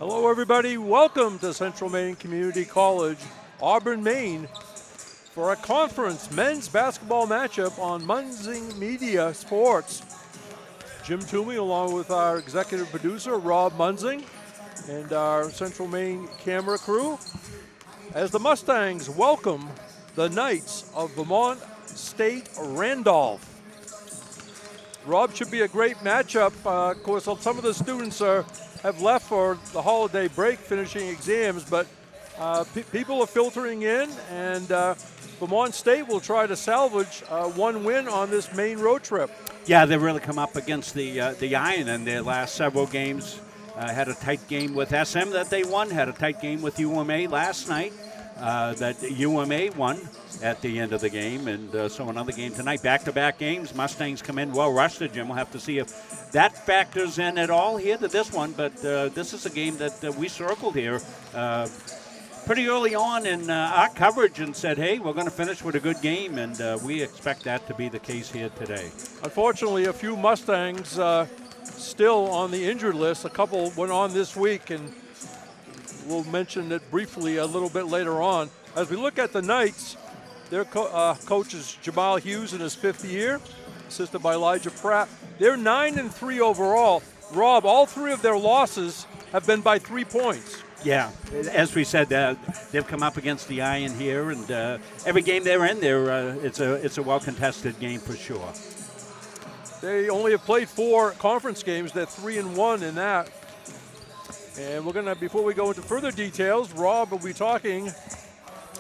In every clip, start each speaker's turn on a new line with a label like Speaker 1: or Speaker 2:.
Speaker 1: Hello, everybody. Welcome to Central Maine Community College, Auburn, Maine, for a conference men's basketball matchup on Munzing Media Sports. Jim Toomey, along with our executive producer, Rob Munzing, and our Central Maine camera crew, as the Mustangs welcome the Knights of Vermont State Randolph. Rob, should be a great matchup. Of course, some of the students have left for the holiday break, finishing exams, but people are filtering in, and Vermont State will try to salvage one win on this Maine road trip.
Speaker 2: Yeah, they've really come up against the Iron in their last several games. Had a tight game with SM that they won, had a tight game with UMA last night that UMA won at the end of the game, and so another game tonight. Back-to-back games. Mustangs come in well-rested, Jim. We'll have to see if that factors in at all here to this one, but this is a game that we circled here pretty early on in our coverage and said, hey, we're going to finish with a good game, and we expect that to be the case here today.
Speaker 1: Unfortunately, a few Mustangs still on the injured list. A couple went on this week, and we'll mention it briefly a little bit later on. As we look at the Knights, their coach is Jamal Hughes in his fifth year, assisted by Elijah Pratt. They're 9-3 overall. Rob, all three of their losses have been by 3 points.
Speaker 2: Yeah, as we said, they've come up against the Iron here, and every game they're in, it's a well-contested game for sure.
Speaker 1: They only have played 4 conference games. They're 3-1 in that. And we're going to, before we go into further details, Rob will be talking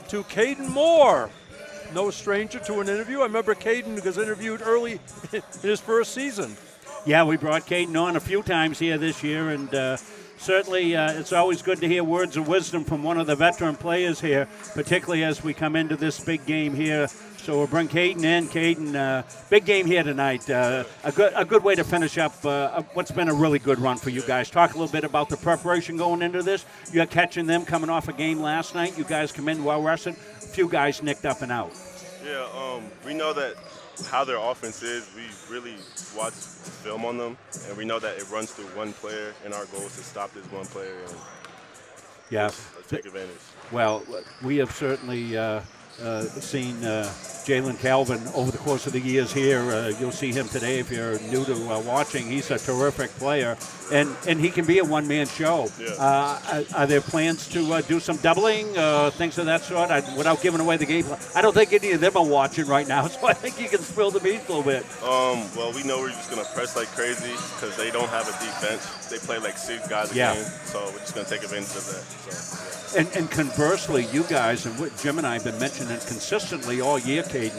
Speaker 1: to Caden Moore. No stranger to an interview. I remember Caden was interviewed early in his first season.
Speaker 2: Yeah, we brought Caden on a few times here this year, and certainly it's always good to hear words of wisdom from one of the veteran players here, particularly as we come into this big game here. So we'll bring Caden in. Caden, big game here tonight. A good way to finish up what's been a really good run for you guys. Talk a little bit about the preparation going into this. You're catching them coming off a game last night. You guys come in well rested. A few guys nicked up and out.
Speaker 3: Yeah, we know that how their offense is. We really watch film on them, and we know that it runs through one player, and our goal is to stop this one player and take advantage. Well,
Speaker 2: we have certainly seen Jalen Calvin over the course of the years here. You'll see him today if you're new to watching. He's a terrific player, and he can be a one-man show. Yeah. Are there plans to do some doubling, things of that sort, without giving away the game? I don't think any of them are watching right now, so I think you can spill the beans a little bit.
Speaker 3: Well, we know we're just going to press like crazy because they don't have a defense. They play like 6 guys a game, so we're just going to take advantage of that. So, yeah.
Speaker 2: And conversely, you guys, and what Jim and I have been mentioning consistently all year, Caden,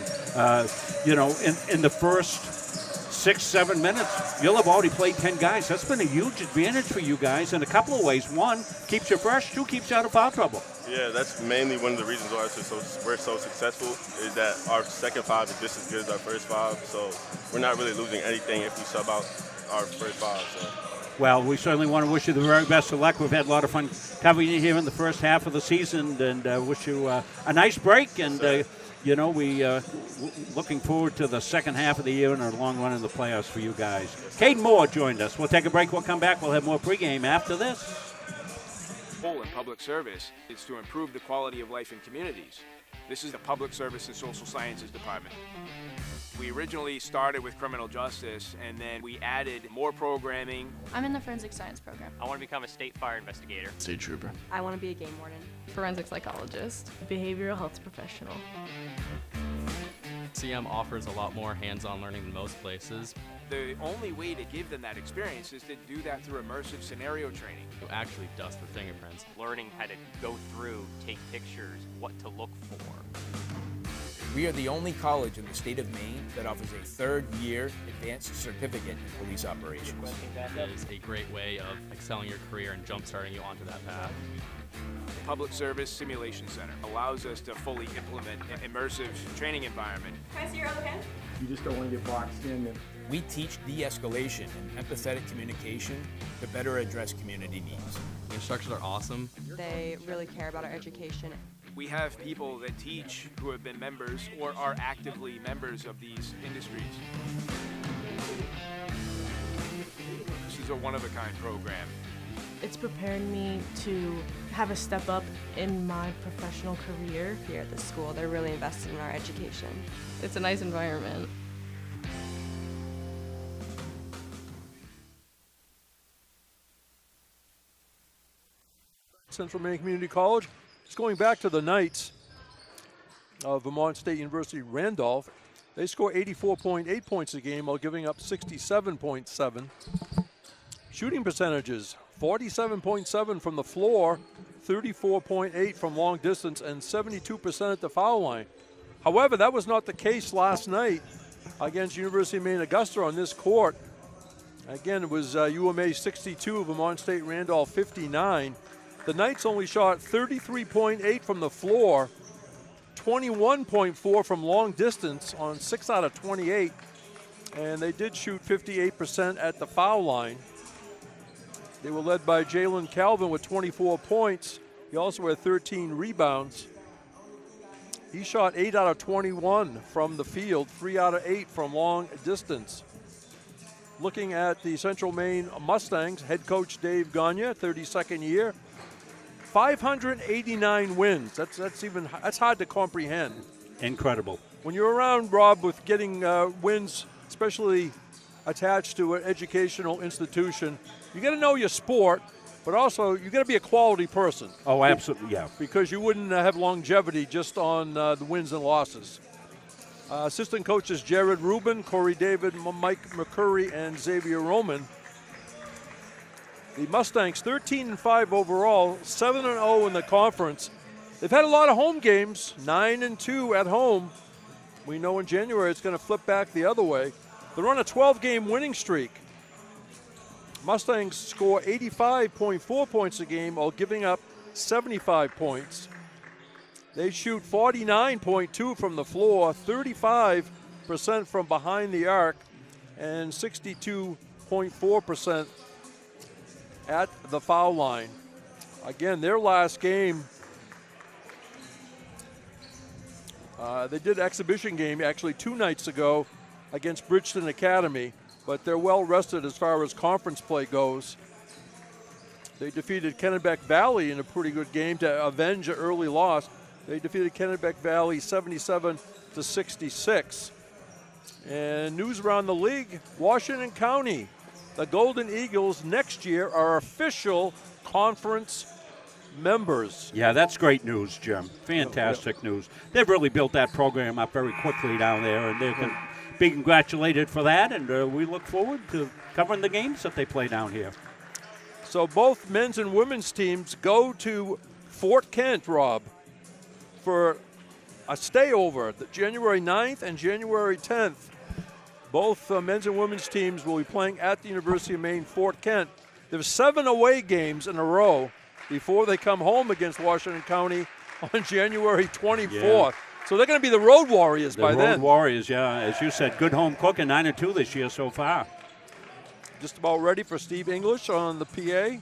Speaker 2: in the first 6-7 minutes, you'll have already played 10 guys. That's been a huge advantage for you guys in a couple of ways. 1, keeps you fresh. 2, keeps you out of foul trouble. Yeah, that's mainly one of the reasons why we're so successful, is that our second 5 is just as good as our first 5. So we're not really losing anything if we sub out our first 5. So. Well, we certainly want to wish you the very best of luck. We've had a lot of fun covering you here in the first half of the season, and wish you a nice break. And, we looking forward to the second half of the year and a long run in the playoffs for you guys. Caden Moore joined us. We'll take a break. We'll come back. We'll have more pregame after this.
Speaker 4: Goal in public service is to improve the quality of life in communities. This is the Public Service and Social Sciences Department. We originally started with criminal justice, and then we added more programming.
Speaker 5: I'm in the forensic science program.
Speaker 6: I want to become a state fire investigator.
Speaker 7: State trooper.
Speaker 8: I want to be a game warden.
Speaker 9: Forensic psychologist.
Speaker 8: Behavioral health professional.
Speaker 10: CM offers a lot more hands-on learning than most places.
Speaker 4: The only way to give them that experience is to do that through immersive scenario training.
Speaker 10: You actually dust their fingerprints.
Speaker 6: Learning how to go through, take pictures, what to look for.
Speaker 11: We are the only college in the state of Maine that offers a 3rd year advanced certificate in police operations.
Speaker 10: It is a great way of excelling your career and jump-starting you onto that path.
Speaker 4: The Public Service Simulation Center allows us to fully implement an immersive training environment.
Speaker 5: Can I see your other hand?
Speaker 12: You just don't want to get boxed in.
Speaker 11: We teach de-escalation and empathetic communication to better address community needs.
Speaker 10: The instructors are awesome.
Speaker 8: They really care about our education.
Speaker 4: We have people that teach who have been members or are actively members of these industries. This is a one-of-a-kind program.
Speaker 9: It's preparing me to have a step up in my professional career.
Speaker 8: Here at the school, they're really invested in our education.
Speaker 9: It's a nice environment.
Speaker 1: Central Maine Community College. It's going back to the Knights of Vermont State University Randolph. They score 84.8 points a game while giving up 67.7. Shooting percentages, 47.7 from the floor, 34.8 from long distance, and 72% at the foul line. However, that was not the case last night against University of Maine Augusta on this court. Again, it was UMA 62, Vermont State Randolph 59. The Knights only shot 33.8 from the floor, 21.4 from long distance on 6 out of 28, and they did shoot 58% at the foul line. They were led by Jalen Calvin with 24 points. He also had 13 rebounds. He shot 8 out of 21 from the field, 3 out of 8 from long distance. Looking at the Central Maine Mustangs, head coach Dave Gagne, 32nd year, 589 wins. That's hard to comprehend.
Speaker 2: Incredible.
Speaker 1: When you're around, Rob, with getting wins, especially attached to an educational institution, you got to know your sport, but also you got to be a quality person.
Speaker 2: Oh, absolutely, yeah.
Speaker 1: Because you wouldn't have longevity just on the wins and losses. Assistant coaches Jared Rubin, Corey David, Mike McCurry, and Xavier Roman. The Mustangs 13-5 overall, 7-0 in the conference. They've had a lot of home games, 9-2 at home. We know in January it's going to flip back the other way. They're on a 12-game winning streak. Mustangs score 85.4 points a game while giving up 75 points. They shoot 49.2 from the floor, 35% from behind the arc, and 62.4% at the foul line. Again, their last game, they did an exhibition game actually 2 nights ago against Bridgeton Academy, but they're well rested as far as conference play goes. They defeated Kennebec Valley in a pretty good game to avenge an early loss. They defeated Kennebec Valley 77-66. And news around the league, Washington County, the Golden Eagles next year are official conference members.
Speaker 2: Yeah, that's great news, Jim. Fantastic news. They've really built that program up very quickly down there, and they can be congratulated for that, and we look forward to covering the games that they play down here.
Speaker 1: So both men's and women's teams go to Fort Kent, Rob, for a stayover, January 9th and January 10th. Both men's and women's teams will be playing at the University of Maine, Fort Kent. There's 7 away games in a row before they come home against Washington County on January 24th. Yeah. So they're going to be the Road Warriors by then.
Speaker 2: The Road Warriors, yeah. As you said, good home cooking, 9-2 this year so far.
Speaker 1: Just about ready for Steve English on the PA.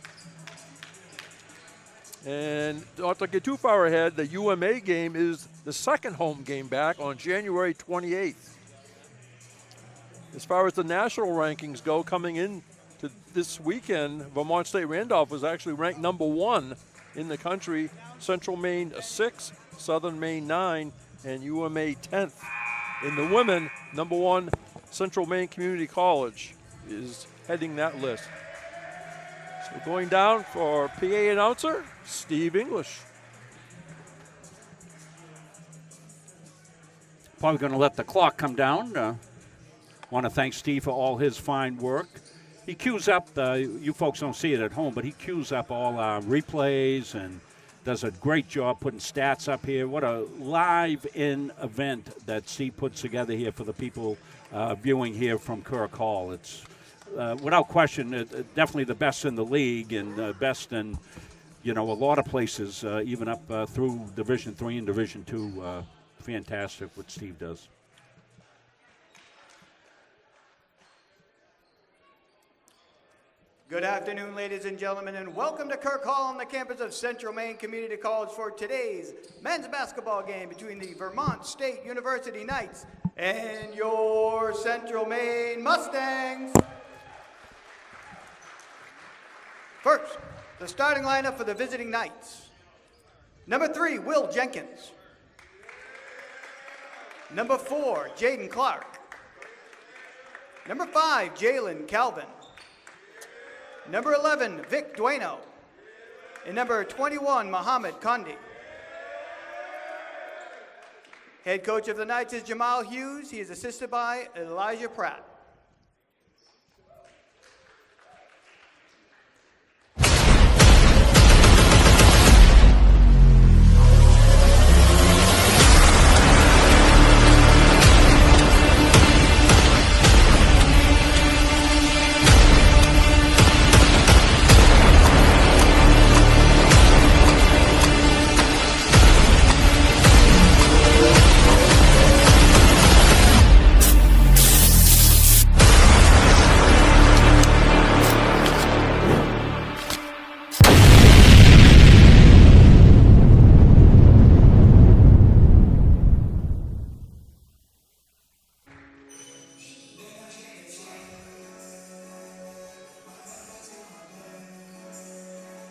Speaker 1: And not to get too far ahead, the UMA game is the second home game back on January 28th. As far as the national rankings go, coming in to this weekend, Vermont State Randolph was actually ranked number 1 in the country. Central Maine 6, Southern Maine 9, and UMA 10th. In the women, number 1, Central Maine Community College is heading that list. So going down for PA announcer, Steve English.
Speaker 2: Probably going to let the clock come down. Want to thank Steve for all his fine work. He cues up, you folks don't see it at home, but he cues up all our replays and does a great job putting stats up here. What a live-in event that Steve puts together here for the people viewing here from Kirk Hall. It's, without question, definitely the best in the league and best in, a lot of places, even up through Division III and Division II. Fantastic what Steve does.
Speaker 7: Good afternoon, ladies and gentlemen, and welcome to Kirk Hall on the campus of Central Maine Community College for today's men's basketball game between the Vermont State University Knights and your Central Maine Mustangs. First, The starting lineup for the visiting Knights. Number 3, Will Jenkins. Number 4, Jaden Clark. Number 5, Jalen Calvin. Number 11, Vic Dueno. And number 21, Muhammad Kondi. Head coach of the Knights is Jamal Hughes. He is assisted by Elijah Pratt.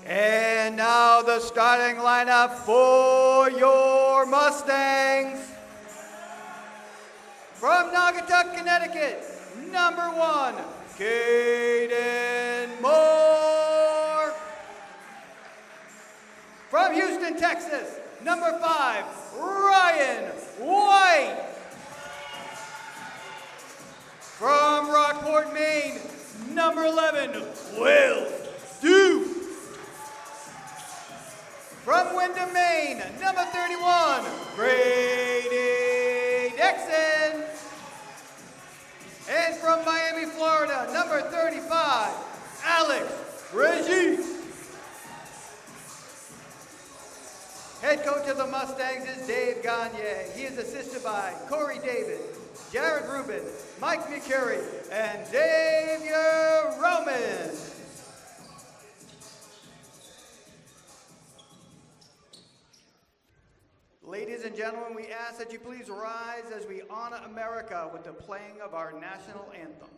Speaker 7: And now the starting lineup for your Mustangs. From Naugatuck, Connecticut, number 1, Caden Moore. From Houston, Texas, number 5, Ryan White. From Rockport, Maine, number 11, Will Duke. From Wyndham, Maine, number 31, Brady Dixon. And from Miami, Florida, number 35, Alex Regis. Head coach of the Mustangs is Dave Gagne. He is assisted by Corey David, Jared Rubin, Mike McCurry, and Xavier Roman. Ladies and gentlemen, we ask that you please rise as we honor America with the playing of our national anthem.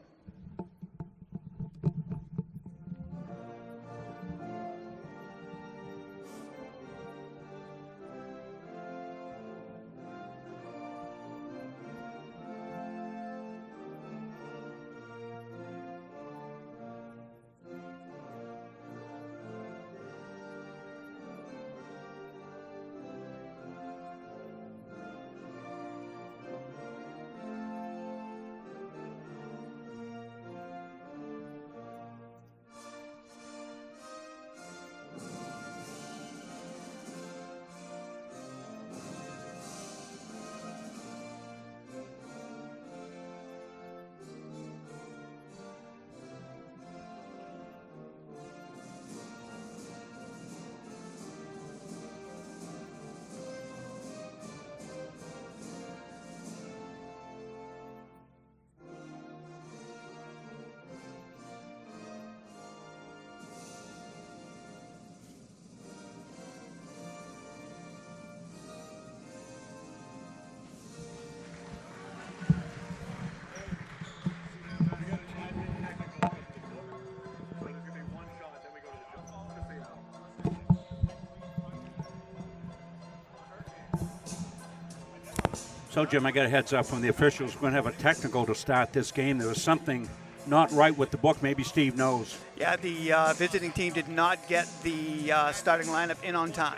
Speaker 2: So, Jim, I got a heads up from the officials. We're going to have a technical to start this game. There was something not right with the book. Maybe Steve knows.
Speaker 7: Yeah, the visiting team did not get the starting lineup in on time.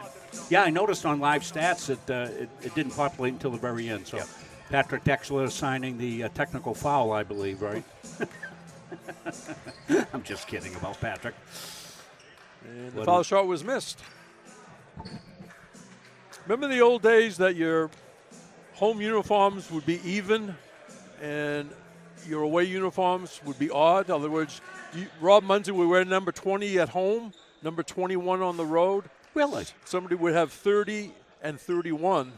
Speaker 2: Yeah, I noticed on live stats that it didn't populate until the very end. So, yep. Patrick Dexler signing the technical foul, I believe, right? I'm just kidding about Patrick.
Speaker 1: And the foul shot was missed. Remember the old days that your home uniforms would be even and your away uniforms would be odd? In other words, Rob Munson would wear number 20 at home, number 21 on the road.
Speaker 2: Really?
Speaker 1: Somebody would have 30 and 31.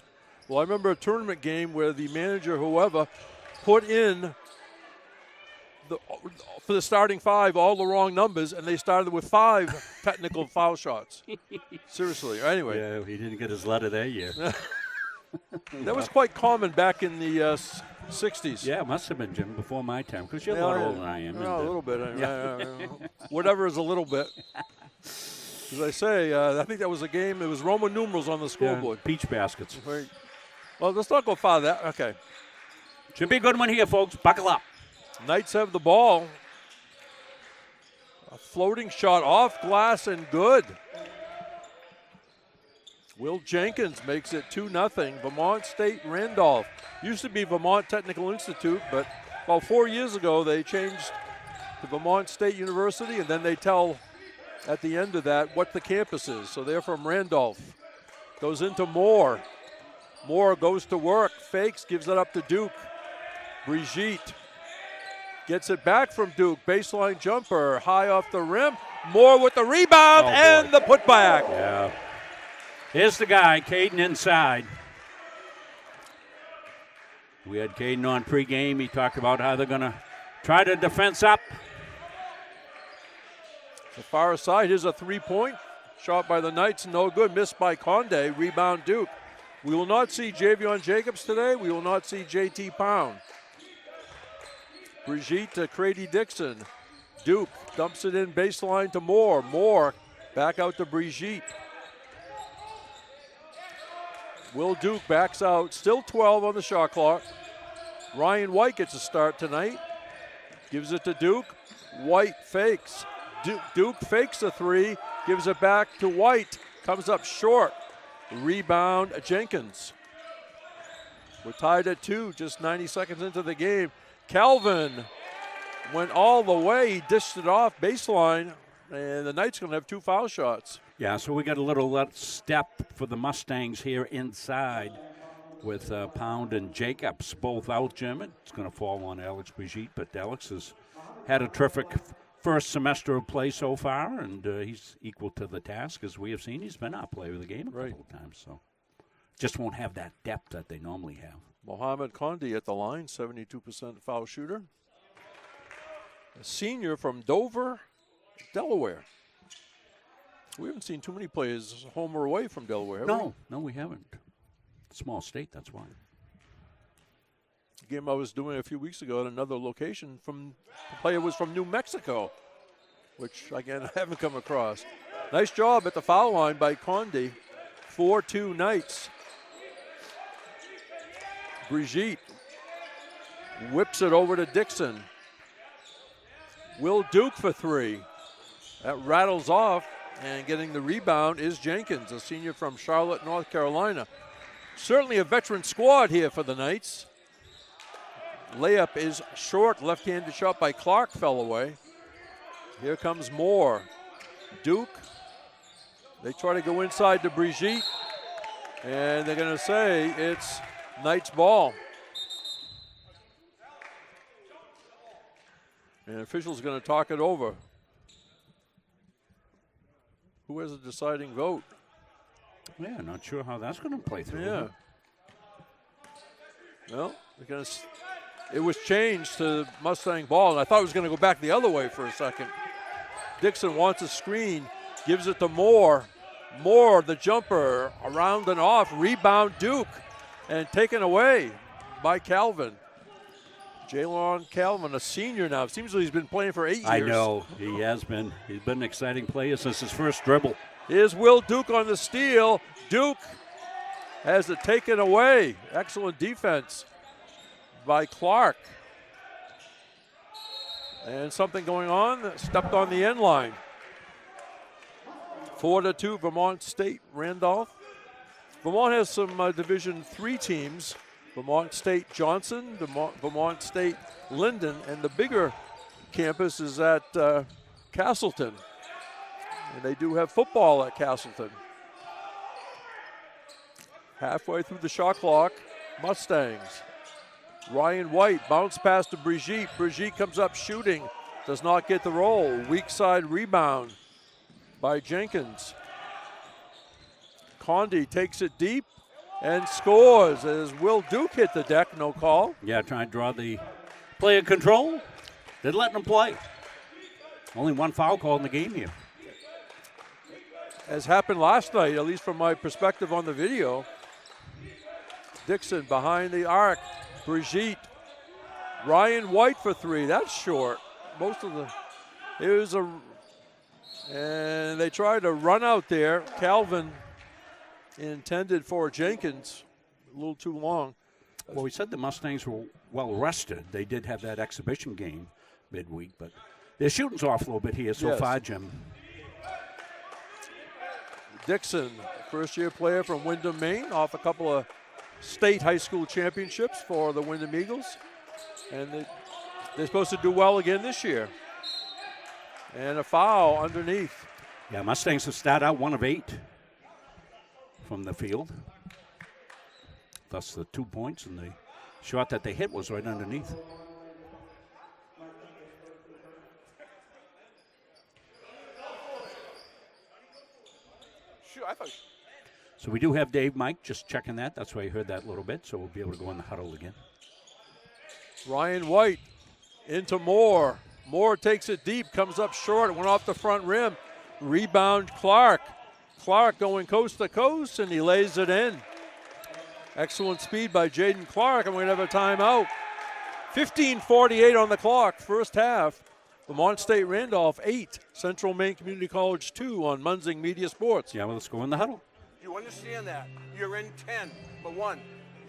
Speaker 1: Well, I remember a tournament game where the manager, whoever, put in for the starting 5 all the wrong numbers, and they started with 5 technical foul shots. Seriously. Anyway.
Speaker 2: Yeah, he didn't get his letter that year.
Speaker 1: That was quite common back in the 60s.
Speaker 2: Yeah, it must have been, Jim, before my time, because you're a lot older than I am.
Speaker 1: No, a little bit.
Speaker 2: Yeah.
Speaker 1: Whatever is a little bit. As I say, I think that was a game. It was Roman numerals on the scoreboard.
Speaker 2: Yeah, peach baskets.
Speaker 1: Right. Well, let's not go far that. Okay.
Speaker 2: Should be a good one here, folks. Buckle up.
Speaker 1: Knights have the ball. A floating shot off glass and good. Will Jenkins makes it 2-0. Vermont State Randolph. Used to be Vermont Technical Institute, but about 4 years ago they changed to Vermont State University, and then they tell at the end of that what the campus is. So they're from Randolph. Goes into Moore. Moore goes to work, fakes, gives it up to Duke. Brigitte gets it back from Duke. Baseline jumper, high off the rim. Moore with the rebound and the putback.
Speaker 2: Yeah. Here's the guy, Caden inside. We had Caden on pregame. He talked about how they're going to try to defense up.
Speaker 1: The far side, here's a three-point shot by the Knights, no good. Missed by Conde, rebound Duke. We will not see Javion Jacobs today. We will not see JT Pound. Brigitte to Crady Dixon. Duke dumps it in baseline to Moore. Moore back out to Brigitte. Will Duke backs out, still 12 on the shot clock. Ryan White gets a start tonight. Gives it to Duke. White fakes. Duke fakes a three, gives it back to White. Comes up short. Rebound Jenkins. We're tied at 2, just 90 seconds into the game. Calvin went all the way. He dished it off baseline, and the Knights going to have 2 foul shots.
Speaker 2: Yeah, so we got a little step for the Mustangs here inside with Pound and Jacobs both out, Jim. It's going to fall on Alex Brigitte, but Alex has had a terrific first semester of play so far, and he's equal to the task. As we have seen, he's been our player of the game a couple of times, so just won't have that depth that they normally have.
Speaker 1: Mohamed Condi at the line, 72% foul shooter. A senior from Dover, Delaware. We haven't seen too many players home or away from Delaware, have we?
Speaker 2: No, we haven't. Small state, that's why.
Speaker 1: The game I was doing a few weeks ago at another location, the player was from New Mexico, which, again, I haven't come across. Nice job at the foul line by Condi. 4-2 Knights. Brigitte whips it over to Dixon. Will Duke for 3. That rattles off, and getting the rebound is Jenkins, a senior from Charlotte, North Carolina. Certainly a veteran squad here for the Knights. Layup is short, left-handed shot by Clark fell away. Here comes Moore. Duke, they try to go inside to Brigitte, and they're going to say it's Knights ball. And officials are going to talk it over. Who has a deciding vote?
Speaker 2: Yeah, not sure how that's going to play through.
Speaker 1: Yeah. Well, it was changed to Mustang ball, and I thought it was going to go back the other way for a second. Dixon wants a screen, gives it to Moore. Moore, the jumper, around and off, rebound Duke, and taken away by Calvin. Jalon Calvin, a senior now. Seems like he's been playing for 8 years.
Speaker 2: I know, he has been. He's been an exciting player since his first dribble.
Speaker 1: Here's Will Duke on the steal. Duke has it taken away. Excellent defense by Clark. And something going on, stepped on the end line. 4-2 Vermont State Randolph. Vermont has some Division III teams. Vermont State Johnson, Vermont State Linden, and the bigger campus is at Castleton. And they do have football at Castleton. Halfway through the shot clock, Mustangs. Ryan White, bounce pass to Brigitte. Brigitte comes up shooting, does not get the roll. Weak side rebound by Jenkins. Condi takes it deep and scores as Will Duke hit the deck, no call.
Speaker 2: Yeah, trying to draw the player control. Didn't let them play. Only one foul call in the game here.
Speaker 1: As happened last night, at least from my perspective on the video. Dixon behind the arc. Brigitte. Ryan White for 3. That's short. It was a And they tried to run out there. Calvin intended for Jenkins, a little too long.
Speaker 2: Well, we said the Mustangs were well rested. They did have that exhibition game midweek, but their shooting's off a little bit here so far, Jim.
Speaker 1: Dixon, first-year player from Windham, Maine, off a couple of state high school championships for the Windham Eagles. And they're supposed to do well again this year. And a foul underneath.
Speaker 2: Yeah, Mustangs have started out 1 of 8 from the field. Thus the 2 points, and the shot that they hit was right underneath.
Speaker 13: Sure, I thought.
Speaker 2: So we do have Dave Mike just checking that. That's why you heard that little bit. So we'll be able to go in the huddle again.
Speaker 1: Ryan White into Moore. Moore takes it deep, comes up short. It went off the front rim. Rebound Clark. Clark going coast to coast, and he lays it in. Excellent speed by Jaden Clark, and we're going to have a timeout. 15:48 on the clock, first half. Vermont State Randolph 8, Central Maine Community College 2 on Munzing Media Sports.
Speaker 2: Yeah, well, let's go in the huddle.
Speaker 13: You understand that. You're in 10, but 1.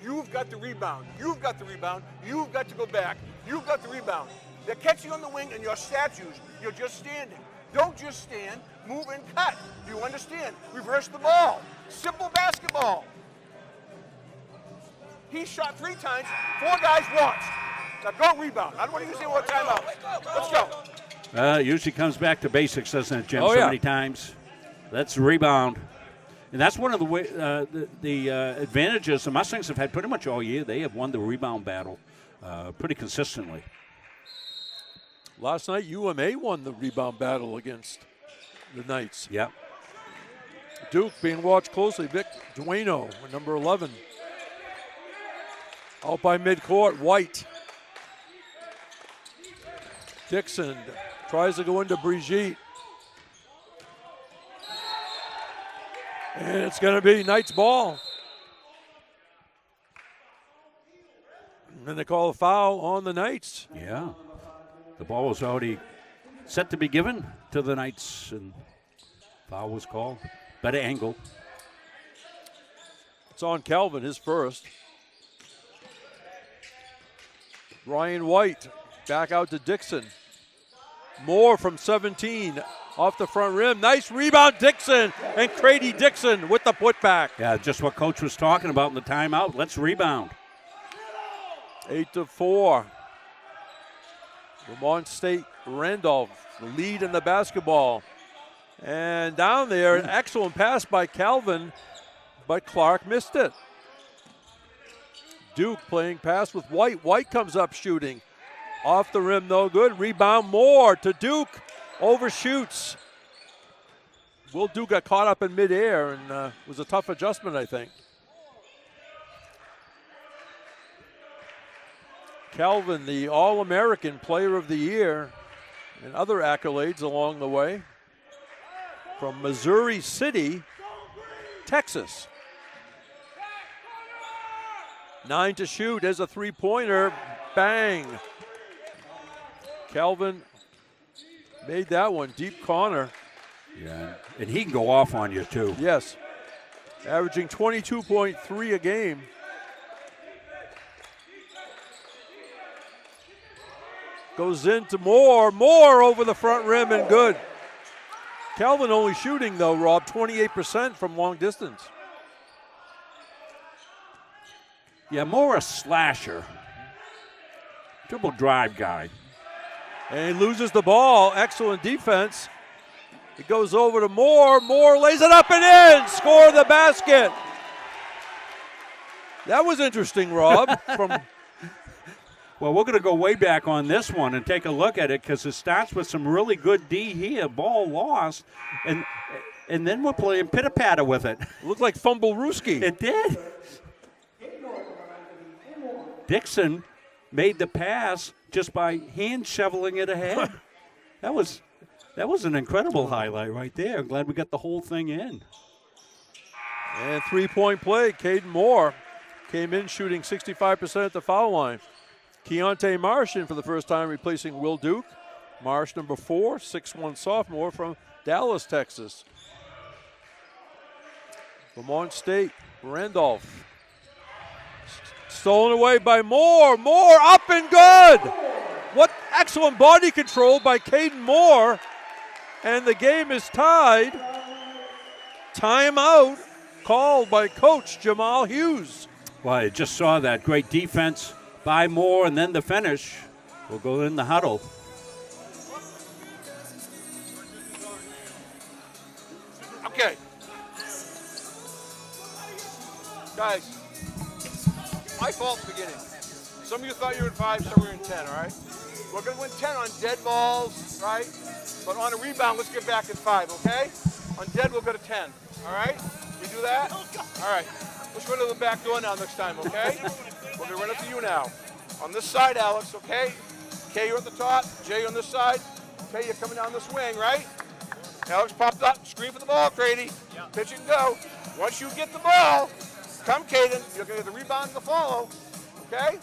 Speaker 13: You've got the rebound. You've got the rebound. You've got to go back. You've got the rebound. They're catching on the wing, and your statues, you're just standing. Don't just stand, move and cut. Do you understand? Reverse the ball. Simple basketball. He shot 3 times, 4 guys watched. Now go rebound. I don't want to use the word timeout. Let's go.
Speaker 2: Usually comes back to basics, doesn't it, Jim? Many times. Let's rebound. And that's one of the way, the advantages the Mustangs have had pretty much all year. They have won the rebound battle pretty consistently.
Speaker 1: Last night, UMA won the rebound battle against the Knights.
Speaker 2: Yep.
Speaker 1: Duke being watched closely. Vic Dueno, number 11. Out by midcourt, White. Dixon tries to go into Brigitte. And it's going to be Knights ball. And then they call a foul on the Knights.
Speaker 2: Yeah. The ball was already set to be given to the Knights, and foul was called. Better angle.
Speaker 1: It's on Calvin, his first. Ryan White back out to Dixon. Moore from 17 off the front rim. Nice rebound, Dixon, and Crady Dixon with the putback.
Speaker 2: Yeah, just what Coach was talking about in the timeout. Let's rebound.
Speaker 1: 8-4. Vermont State Randolph, the lead in the basketball. And down there, an excellent pass by Calvin, but Clark missed it. Duke playing pass with White. White comes up shooting. Off the rim, no good. Rebound Moore to Duke. Overshoots. Will Duke got caught up in midair and was a tough adjustment, I think. Calvin, the All-American Player of the Year, and other accolades along the way. From Missouri City, Texas. 9 to shoot. There's a three-pointer. Bang. Calvin made that one. Deep corner.
Speaker 2: Yeah, and he can go off on you, too.
Speaker 1: Yes. Averaging 22.3 a game. Goes into Moore. Moore over the front rim and good. Calvin only shooting, though, Rob, 28% from long distance.
Speaker 2: Yeah, more a slasher. Dribble drive guy.
Speaker 1: And he loses the ball. Excellent defense. It goes over to Moore. Moore lays it up and in. Score the basket. That was interesting, Rob.
Speaker 2: Well, we're going to go way back on this one and take a look at it because it starts with some really good D here. Ball lost. And then we're playing pitter-patter with it.
Speaker 1: Looked like Fumble-Rooski.
Speaker 2: It did. Dixon made the pass just by hand shoveling it ahead. That was an incredible highlight right there. I'm glad we got the whole thing in.
Speaker 1: And three-point play. Caden Moore came in shooting 65% at the foul line. Keontae Marsh in for the first time, replacing Will Duke. Marsh, number 4, 6'1" sophomore from Dallas, Texas. Vermont State, Randolph. Stolen away by Moore. Moore up and good. What excellent body control by Caden Moore. And the game is tied. Timeout called by Coach Jamal Hughes.
Speaker 2: Well, I just saw that great defense by Moore, and then the finish. We'll go in the huddle.
Speaker 13: Okay. Guys, my fault at the beginning. Some of you thought you were in 5, some were in 10, all right? We're going to win 10 on dead balls, right? But on a rebound, let's get back in 5, okay? On dead, we'll go to 10, all right? We do that? All right. Let's run to the back door now next time, okay? We're going to run it to you now. On this side, Alex, okay? Kay, you're at the top. Jay on this side. Okay, you're coming down this wing, right? Alex popped up. Screen for the ball, Grady. Pitch and go. Once you get the ball, come, Caden. You're going to get the rebound and the follow, okay?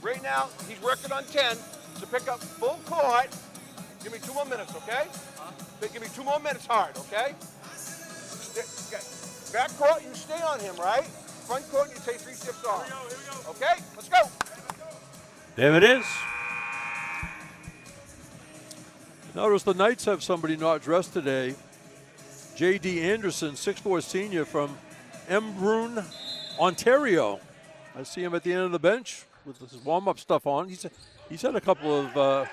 Speaker 13: Right now, he's working on 10. So pick up full court. Give me 2 more minutes, okay? Give me 2 more minutes hard, okay? Back court, you stay on him, right? Front court, you take 3 steps off. Here we go. Okay, let's go.
Speaker 2: There it is.
Speaker 1: Notice the Knights have somebody not dressed today. J.D. Anderson, 6'4" senior from Embrun, Ontario. I see him at the end of the bench with his warm-up stuff on. He's had a couple of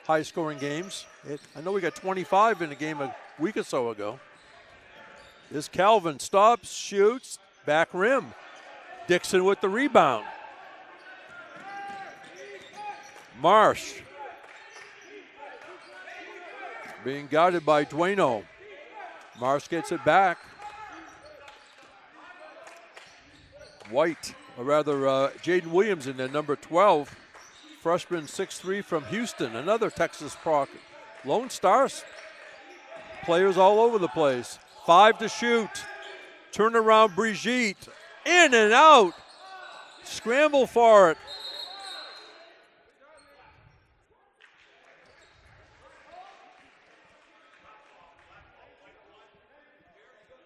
Speaker 1: high-scoring games. I know we got 25 in a game a week or so ago. This Calvin stops, shoots, back rim. Dixon with the rebound. Marsh being guarded by Dueno. Marsh gets it back. White, or rather Jaden Williams in there, number 12. Freshman 6'3" from Houston, another Texas proc. Lone Stars. Players all over the place. 5 to shoot. Turnaround Brigitte. In and out. Scramble for it.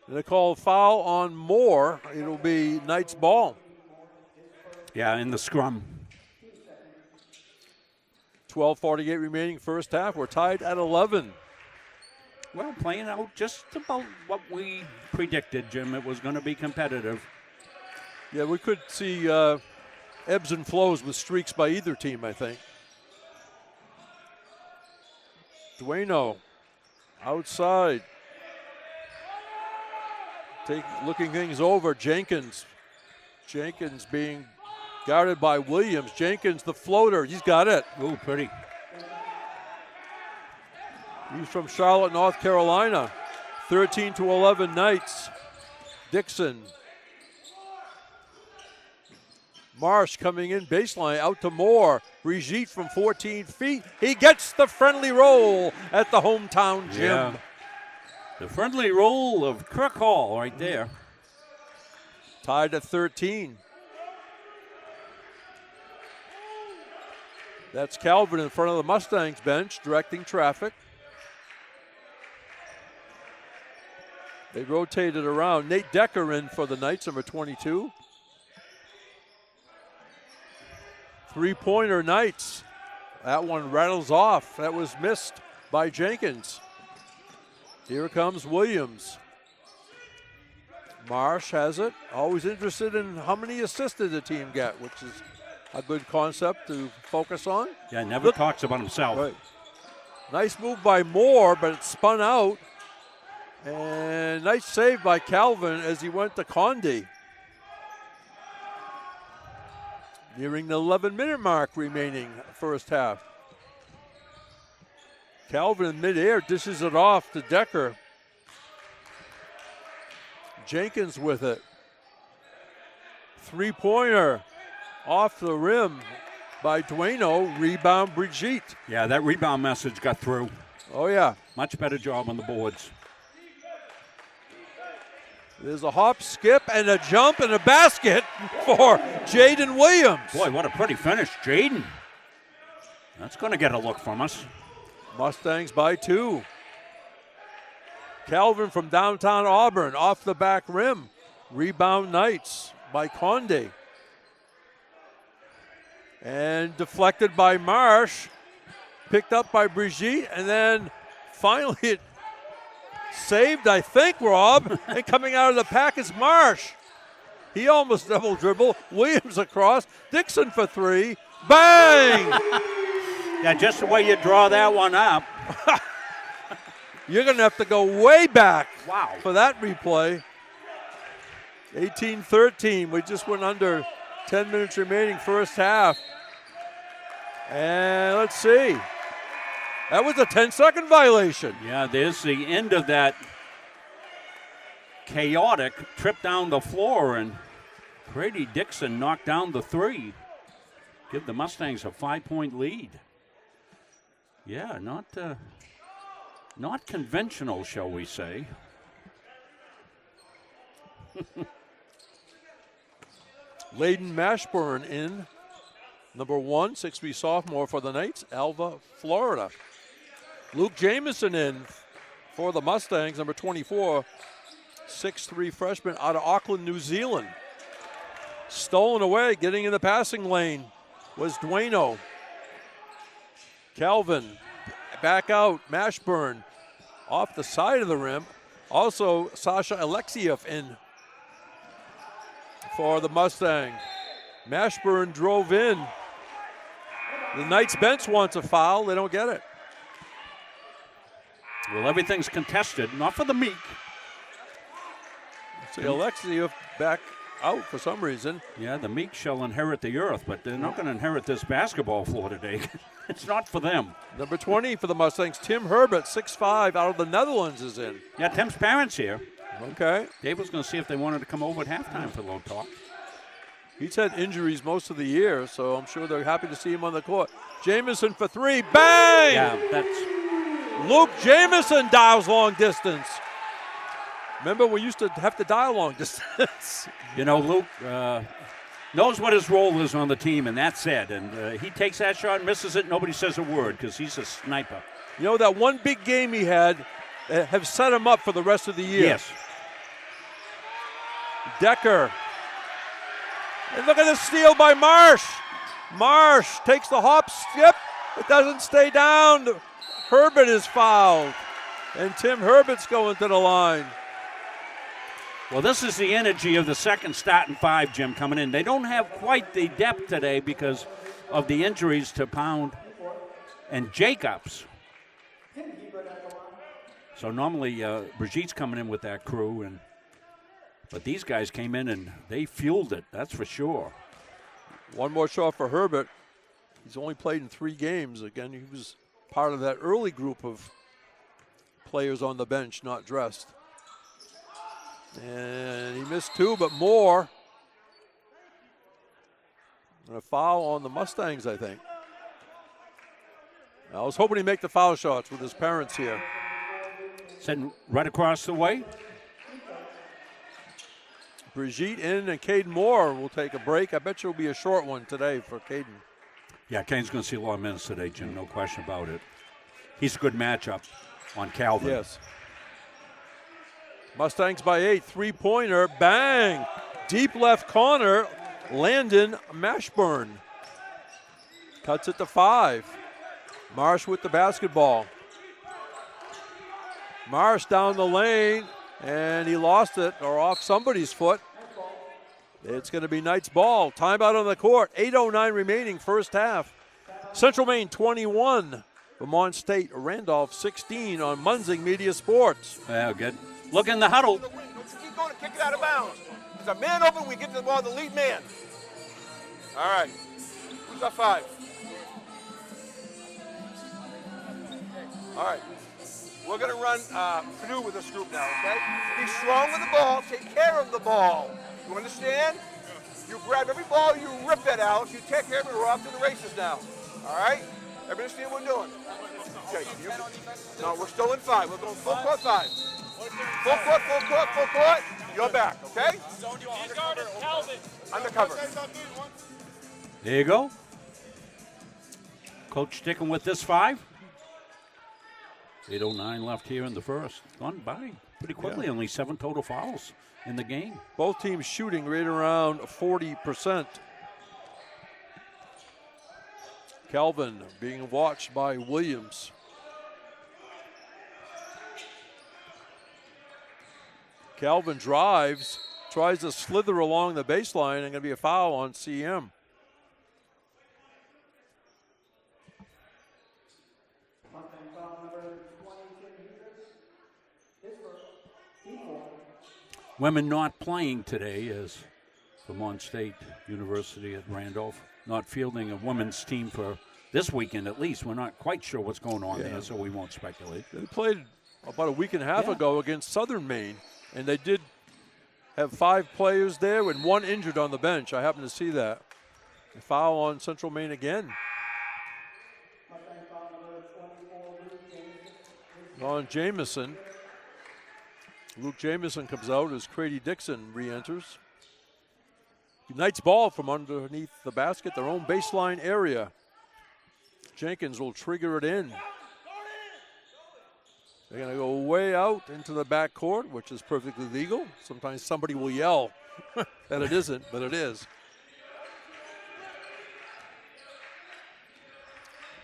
Speaker 1: They call foul on Moore. It'll be Knights ball.
Speaker 2: Yeah, in the scrum.
Speaker 1: 12:48 remaining first half. We're tied at 11.
Speaker 2: Well, playing out just about what we predicted, Jim. It was going to be competitive.
Speaker 1: Yeah, we could see ebbs and flows with streaks by either team, I think. Dueno outside. Looking things over. Jenkins being guarded by Williams. Jenkins, the floater. He's got it.
Speaker 2: Ooh, pretty.
Speaker 1: He's from Charlotte, North Carolina. 13-11 Knights. Dixon. Marsh coming in baseline, out to Moore. Brigitte from 14 feet. He gets the friendly roll at the hometown gym.
Speaker 2: Yeah. The friendly roll of Kirk Hall right there.
Speaker 1: Tied at 13. That's Calvin in front of the Mustangs bench, directing traffic. They rotated around. Nate Decker in for the Knights, number 22. Three-pointer Knights. That one rattles off. That was missed by Jenkins. Here comes Williams. Marsh has it. Always interested in how many assists did the team get, which is a good concept to focus on.
Speaker 2: Yeah, never talks about himself.
Speaker 1: Right. Nice move by Moore, but it spun out. And nice save by Calvin as he went to Condi. Nearing the 11-minute mark remaining first half. Calvin in midair dishes it off to Decker. Jenkins with it. Three-pointer off the rim by Dueno. Rebound Brigitte.
Speaker 2: Yeah, that rebound message got through.
Speaker 1: Oh, yeah.
Speaker 2: Much better job on the boards.
Speaker 1: There's a hop, skip, and a jump and a basket for Jaden Williams.
Speaker 2: Boy, what a pretty finish, Jaden. That's going to get a look from us.
Speaker 1: Mustangs by 2. Calvin from downtown Auburn off the back rim. Rebound Knights by Conde. And deflected by Marsh. Picked up by Brigitte. And then finally it saved, I think, Rob. And coming out of the pack is Marsh. He almost double dribble. Williams across. Dixon for three. Bang!
Speaker 2: Yeah, just the way you draw that one up.
Speaker 1: You're going to have to go way back for that replay. 18-13. We just went under 10 minutes remaining first half. And let's see. That was a 10-second violation.
Speaker 2: Yeah, there's the end of that chaotic trip down the floor, and Grady Dixon knocked down the three. Give the Mustangs a 5-point lead. Yeah, not conventional, shall we say.
Speaker 1: Layden Mashburn in. Number 1, 6'3" sophomore for the Knights, Alva, Florida. Luke Jamison in for the Mustangs, number 24, 6'3" freshman out of Auckland, New Zealand. Stolen away, getting in the passing lane was Dueno. Calvin back out, Mashburn off the side of the rim. Also, Sasha Alexiev in for the Mustang. Mashburn drove in. The Knights bench wants a foul. They don't get it.
Speaker 2: Well, everything's contested, not for the meek.
Speaker 1: See Alexiev back out for some reason.
Speaker 2: Yeah, the meek shall inherit the earth, but they're not going to inherit this basketball floor today. It's not for them.
Speaker 1: Number 20 for the Mustangs, Tim Herbert, 6'5", out of the Netherlands is in.
Speaker 2: Yeah, Tim's parents here.
Speaker 1: Okay.
Speaker 2: Dave was going to see if they wanted to come over at halftime for a little talk.
Speaker 1: He's had injuries most of the year, so I'm sure they're happy to see him on the court. Jamison for three, bang!
Speaker 2: Yeah, that's...
Speaker 1: Luke Jamison dials long distance. Remember, we used to have to dial long distance.
Speaker 2: You know, Luke knows what his role is on the team, and that's it. And he takes that shot, misses it, nobody says a word because he's a sniper.
Speaker 1: You know, that one big game he had have set him up for the rest of the year.
Speaker 2: Yes.
Speaker 1: Decker. And look at the steal by Marsh. Marsh takes the hop skip. It doesn't stay down. Herbert is fouled. And Tim Herbert's going to the line.
Speaker 2: Well, this is the energy of the second starting five, Jim, coming in. They don't have quite the depth today because of the injuries to Pound and Jacobs. So normally Brigitte's coming in with that crew, but these guys came in and they fueled it, that's for sure.
Speaker 1: One more shot for Herbert. He's only played in 3 games. Again, he was part of that early group of players on the bench, not dressed. And he missed 2, but more. And a foul on the Mustangs, I think. I was hoping he'd make the foul shots with his parents here.
Speaker 2: Sitting right across the way.
Speaker 1: Brigitte in and Caden Moore will take a break. I bet you it'll be a short one today for Caden.
Speaker 2: Yeah, Caden's going to see a lot of minutes today, Jim, no question about it. He's a good matchup on Calvin.
Speaker 1: Yes. Mustangs by 8, 3-pointer, bang! Deep left corner, Landon Mashburn. Cuts it to 5. Marsh with the basketball. Marsh down the lane, and he lost it, or off somebody's foot. It's going to be Knights ball. Timeout on the court, 8:09 remaining first half. Central Maine 21, Vermont State Randolph 16 on Munzing Media Sports.
Speaker 2: Yeah, good. Look in the huddle.
Speaker 13: Keep going and kick it out of bounds. There's a man open, we get to the ball, the lead man. All right, who's got 5? All right, we're gonna run Purdue with this group now, okay? Be strong with the ball, take care of the ball. You understand? You grab every ball, you rip that out, you take care of it, we're off to the races now. All right? Everybody understand what we're doing? Okay, no, we're still in 5. We're going full court 5. Full court, full court, full court. You're back, okay? Undercover.
Speaker 2: There you go. Coach sticking with this 5. 8:09 left here in the first. Gone by pretty quickly.
Speaker 1: Yeah.
Speaker 2: Only 7 total fouls in the game.
Speaker 1: Both teams shooting right around 40%. Calvin being watched by Williams. Calvin drives, tries to slither along the baseline, and going to be a foul on CM.
Speaker 2: Women not playing today is Vermont State University at Randolph. Not fielding a women's team for this weekend at least. We're not quite sure what's going on there, so we won't speculate.
Speaker 1: They played about a week and a half ago against Southern Maine, and they did have 5 players there and 1 injured on the bench. I happened to see that. A foul on Central Maine again. On Jamison. Luke Jamison comes out as Crady Dixon re-enters. Knights ball from underneath the basket, their own baseline area. Jenkins will trigger it in. They're going to go way out into the backcourt, which is perfectly legal. Sometimes somebody will yell that it isn't, but it is.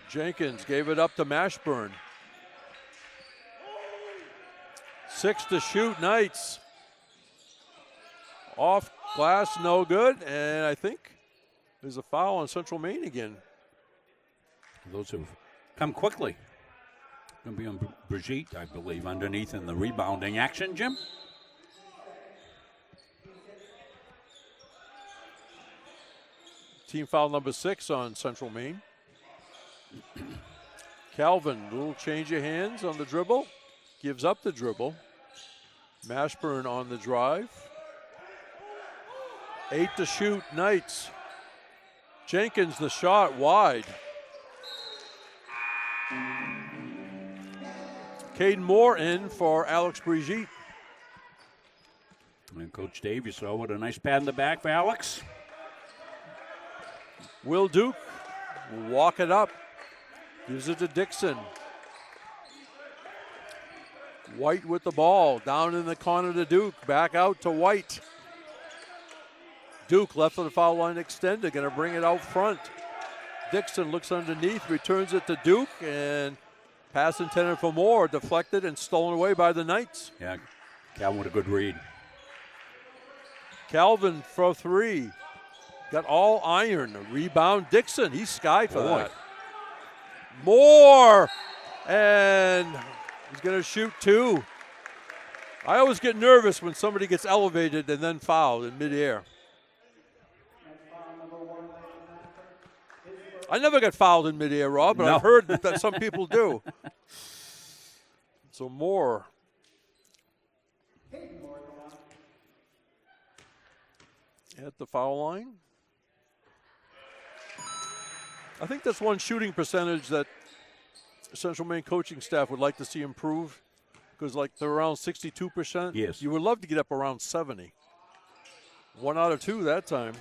Speaker 1: Jenkins gave it up to Mashburn. 6 to shoot, Knights. Off glass, no good, and I think there's a foul on Central Maine again.
Speaker 2: Those have come quickly. Going to be on Brigitte, I believe, underneath in the rebounding action, Jim.
Speaker 1: Team foul number 6 on Central Maine. Calvin, little change of hands on the dribble. Gives up the dribble. Mashburn on the drive. 8 to shoot, Knights. Jenkins, the shot wide. Caden Moore in for Alex Brigitte.
Speaker 2: And Coach Dave, you saw what a nice pat in the back for Alex.
Speaker 1: Will Duke will walk it up. Gives it to Dixon. White with the ball. Down in the corner to Duke. Back out to White. Duke left of the foul line extended. Going to bring it out front. Dixon looks underneath. Returns it to Duke. And pass intended for Moore. Deflected and stolen away by the Knights.
Speaker 2: Yeah, Calvin with a good read.
Speaker 1: Calvin for 3. Got all iron. Rebound Dixon. He's sky for that. Moore. And he's going to shoot 2. I always get nervous when somebody gets elevated and then fouled in midair. I never got fouled in midair, Rob, but
Speaker 2: No.
Speaker 1: I've heard that some people do. So Moore. At the foul line. I think that's one shooting percentage that Central Maine coaching staff would like to see improve, because like they're around 62%.
Speaker 2: Yes.
Speaker 1: You would love to get up around 70. 1 out of 2 that time.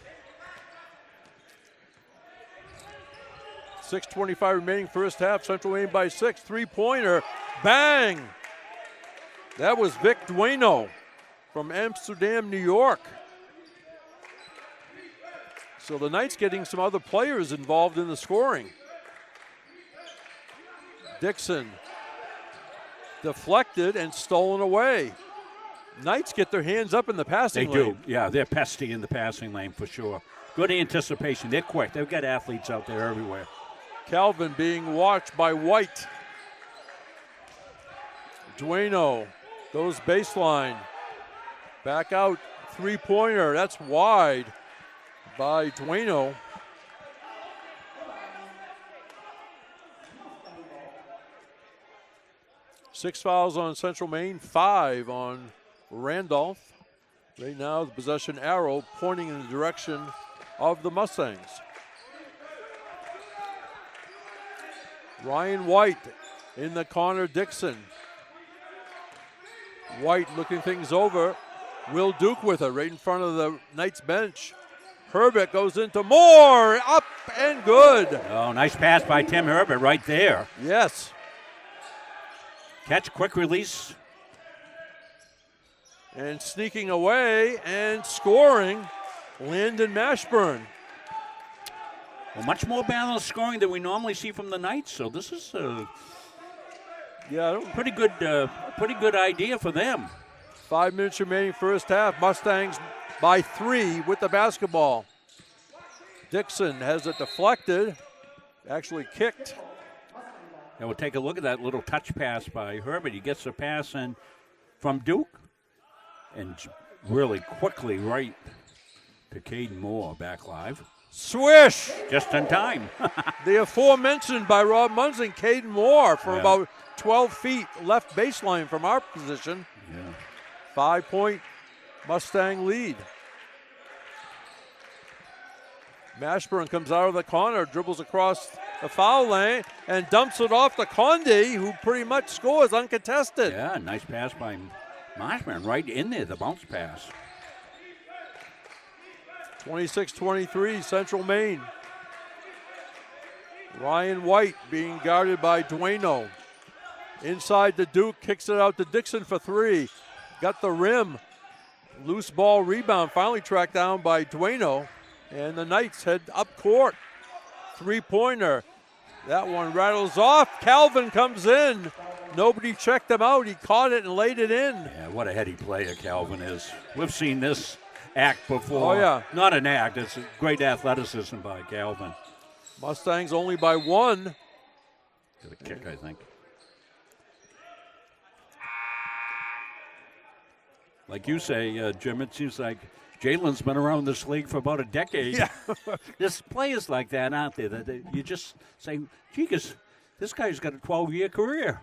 Speaker 1: 6:25 remaining first half. Central Maine by 6. 3-pointer. Bang! That was Vic Dueno from Amsterdam, New York. So the Knights getting some other players involved in the scoring. Dixon deflected and stolen away. Knights get their hands up in the passing lane.
Speaker 2: They do. Yeah, they're pesty in the passing lane for sure. Good anticipation. They're quick. They've got athletes out there everywhere.
Speaker 1: Calvin being watched by White. Dueno goes baseline. Back out, 3-pointer. That's wide by Dueno. Six fouls on Central Maine, 5 on Randolph. Right now, the possession arrow pointing in the direction of the Mustangs. Ryan White in the corner, Dixon. White looking things over. Will Duke with it right in front of the Knights bench. Herbert goes into Moore, up and good.
Speaker 2: Oh, nice pass by Tim Herbert right there.
Speaker 1: Yes.
Speaker 2: Catch, quick release.
Speaker 1: And sneaking away and scoring, Landon Mashburn.
Speaker 2: Well, much more balanced scoring than we normally see from the Knights, so this is pretty good idea for them.
Speaker 1: 5 minutes remaining first half. Mustangs by 3 with the basketball. Dixon has it deflected, actually kicked.
Speaker 2: And we'll take a look at that little touch pass by Herbert. He gets the pass in from Duke and really quickly right to Caden Moore back live.
Speaker 1: Swish!
Speaker 2: Just in time.
Speaker 1: The aforementioned by Rob Munzing, Caden Moore from about 12 feet left baseline from our position. 5-point Mustang lead. Mashburn comes out of the corner, dribbles across the foul lane, and dumps it off to Conde, who pretty much scores uncontested.
Speaker 2: Yeah, nice pass by Mashburn right in there, the bounce pass.
Speaker 1: 26-23, Central Maine. Ryan White being guarded by Dueno. Inside the Duke, kicks it out to Dixon for 3. Got the rim. Loose ball rebound, finally tracked down by Dueno. And the Knights head up court. 3-pointer. That one rattles off. Calvin comes in. Nobody checked him out. He caught it and laid it in.
Speaker 2: Yeah, what a heady player Calvin is. We've seen this act before.
Speaker 1: Oh, yeah.
Speaker 2: Not an act. It's a great athleticism by Calvin.
Speaker 1: Mustangs only by 1.
Speaker 2: Got a kick, I think. Like you say, Jim, it seems like Jalen's been around this league for about a decade.
Speaker 1: Yeah.
Speaker 2: There's players like that out there that you just say, gee, this guy's got a 12-year career.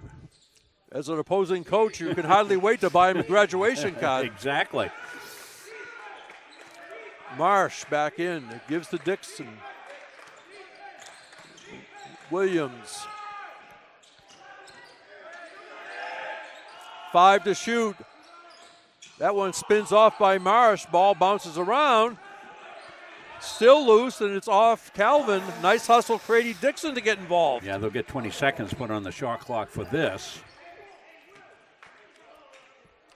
Speaker 1: As an opposing coach, you can hardly wait to buy him a graduation card.
Speaker 2: Exactly.
Speaker 1: Marsh back in. It gives to Dixon. Williams. 5 to shoot. That one spins off by Marsh. Ball bounces around. Still loose, and it's off Calvin. Nice hustle, Grady Dixon to get involved.
Speaker 2: Yeah, they'll get 20 seconds put on the shot clock for this.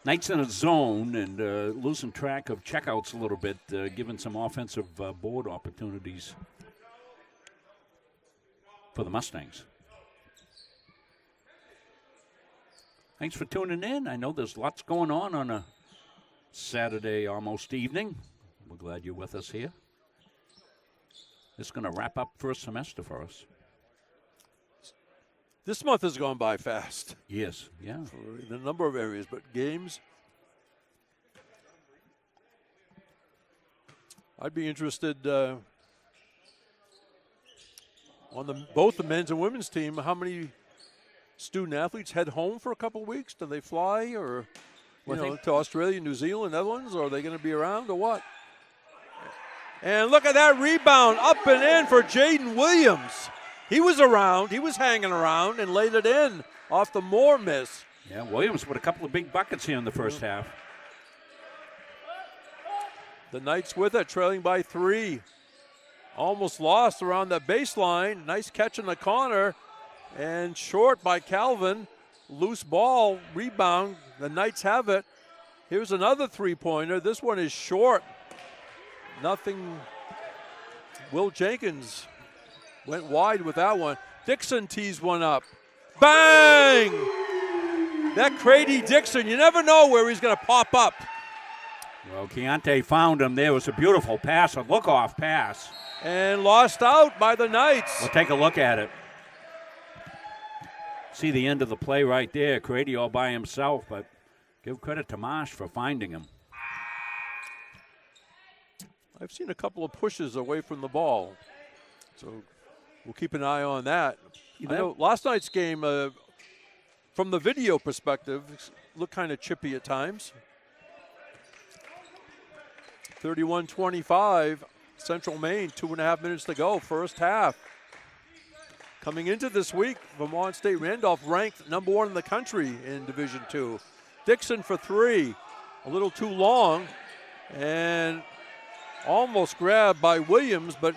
Speaker 2: Knights in a zone and losing track of checkouts a little bit, giving some offensive board opportunities for the Mustangs. Thanks for tuning in. I know there's lots going on a Saturday almost evening. We're glad you're with us here. It's going to wrap up first semester for us.
Speaker 1: This month has gone by fast.
Speaker 2: Yes, yeah.
Speaker 1: In a number of areas, but games. I'd be interested on both the men's and women's team. How many student athletes head home for a couple of weeks? Do they fly or to Australia, New Zealand, Netherlands? Or are they going to be around or what? And look at that rebound up and in for Jaden Williams. He was around. He was hanging around and laid it in off the Moore miss.
Speaker 2: Yeah, Williams with a couple of big buckets here in the first half.
Speaker 1: The Knights with it, trailing by 3. Almost lost around the baseline. Nice catch in the corner. And short by Calvin. Loose ball, rebound. The Knights have it. Here's another 3-pointer. This one is short. Nothing. Will Jenkins went wide with that one. Dixon tees one up. Bang! That Grady Dixon, you never know where he's going to pop up.
Speaker 2: Well, Keontae found him. There was a beautiful pass, a look-off pass.
Speaker 1: And lost out by the Knights.
Speaker 2: We'll take a look at it. See the end of the play right there. Grady all by himself, but give credit to Marsh for finding him.
Speaker 1: I've seen a couple of pushes away from the ball. So we'll keep an eye on that. I know last night's game, from the video perspective, looked kind of chippy at times. 31-25, Central Maine, 2.5 minutes to go, first half. Coming into this week, Vermont State Randolph ranked number 1 in the country in Division II. Dixon for 3, a little too long, and almost grabbed by Williams, but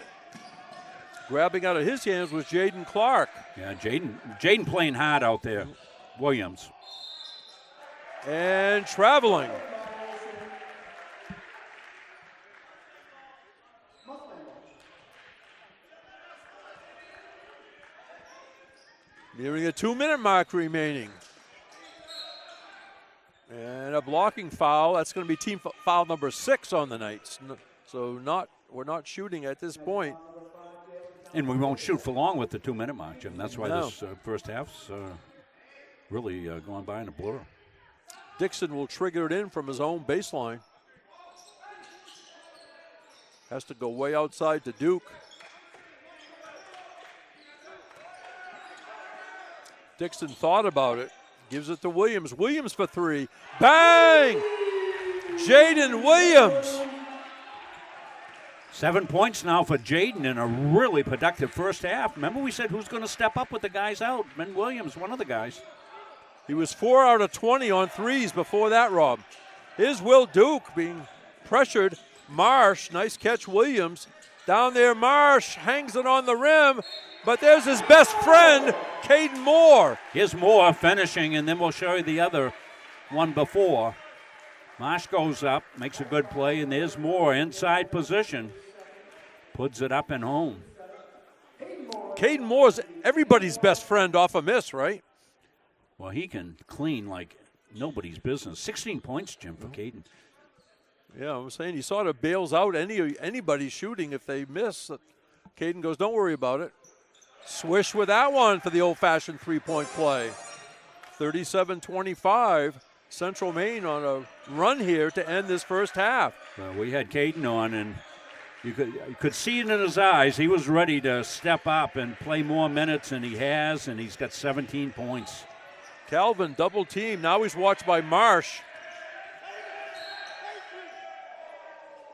Speaker 1: grabbing out of his hands was Jaden Clark.
Speaker 2: Yeah, Jaden playing hard out there. Williams.
Speaker 1: And traveling. Nearing a 2-minute mark remaining. And a blocking foul. That's going to be team foul number 6 on the Knights. So we're not shooting at this point.
Speaker 2: And we won't shoot for long with the 2-minute mark, Jim. That's why this first half's really going by in a blur.
Speaker 1: Dixon will trigger it in from his own baseline. Has to go way outside to Duke. Dixon thought about it. Gives it to Williams. Williams for 3. Bang! Jaden Williams.
Speaker 2: 7 points now for Jaden in a really productive first half. Remember we said who's going to step up with the guys out? Ben Williams, one of the guys.
Speaker 1: He was 4 out of 20 on threes before that, Rob. Here's Will Duke being pressured. Marsh, nice catch, Williams. Down there, Marsh hangs it on the rim, but there's his best friend, Caden Moore.
Speaker 2: Here's Moore finishing, and then we'll show you the other one before. Marsh goes up, makes a good play, and there's Moore inside position. Puts it up and home.
Speaker 1: Caden Moore's everybody's best friend off a miss, right?
Speaker 2: Well, he can clean like nobody's business. 16 points, Jim, for Caden.
Speaker 1: Yeah, I'm saying he sort of bails out anybody shooting if they miss. Caden goes, don't worry about it. Swish with that one for the old-fashioned three-point play. 37-25. Central Maine on a run here to end this first half.
Speaker 2: Well, we had Caden on, and you could see it in his eyes. He was ready to step up and play more minutes, and he has, and he's got 17 points.
Speaker 1: Calvin double team. Now he's watched by Marsh.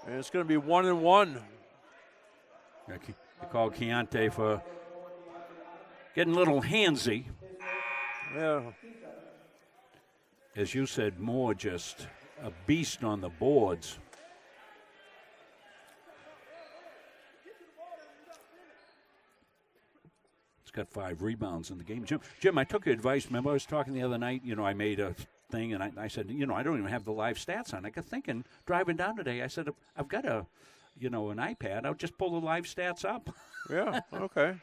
Speaker 1: And it's going to be 1-1.
Speaker 2: They call Keontae for getting a little handsy.
Speaker 1: Yeah.
Speaker 2: As you said, Moore just a beast on the boards. He's got 5 rebounds in the game. Jim, I took your advice. Remember I was talking the other night, I made a thing, and I said, I don't even have the live stats on. I got thinking, driving down today, I said, I've got an iPad. I'll just pull the live stats up.
Speaker 1: Yeah, okay.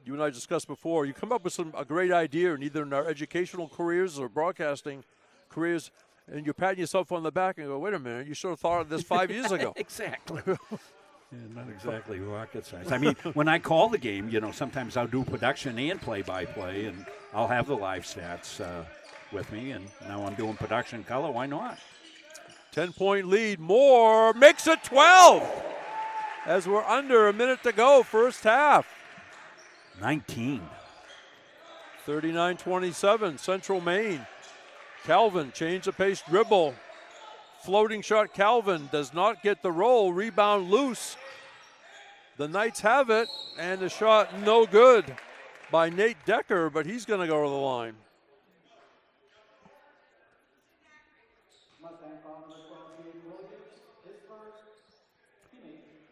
Speaker 1: You and I discussed before, you come up with a great idea, and either in our educational careers or broadcasting careers, and you're patting yourself on the back and go, wait a minute, you should have thought of this 5 years ago.
Speaker 2: Exactly. Yeah, not exactly rocket science. I mean, when I call the game, sometimes I'll do production and play-by-play, and I'll have the live stats with me, and now I'm doing production color. Why not?
Speaker 1: 10-point lead. Moore makes it 12 as we're under a minute to go, first half.
Speaker 2: 19.
Speaker 1: 39-27, Central Maine. Calvin, change of pace dribble. Floating shot, Calvin does not get the roll. Rebound loose. The Knights have it, and the shot no good by Nate Decker, but he's going to go to the line.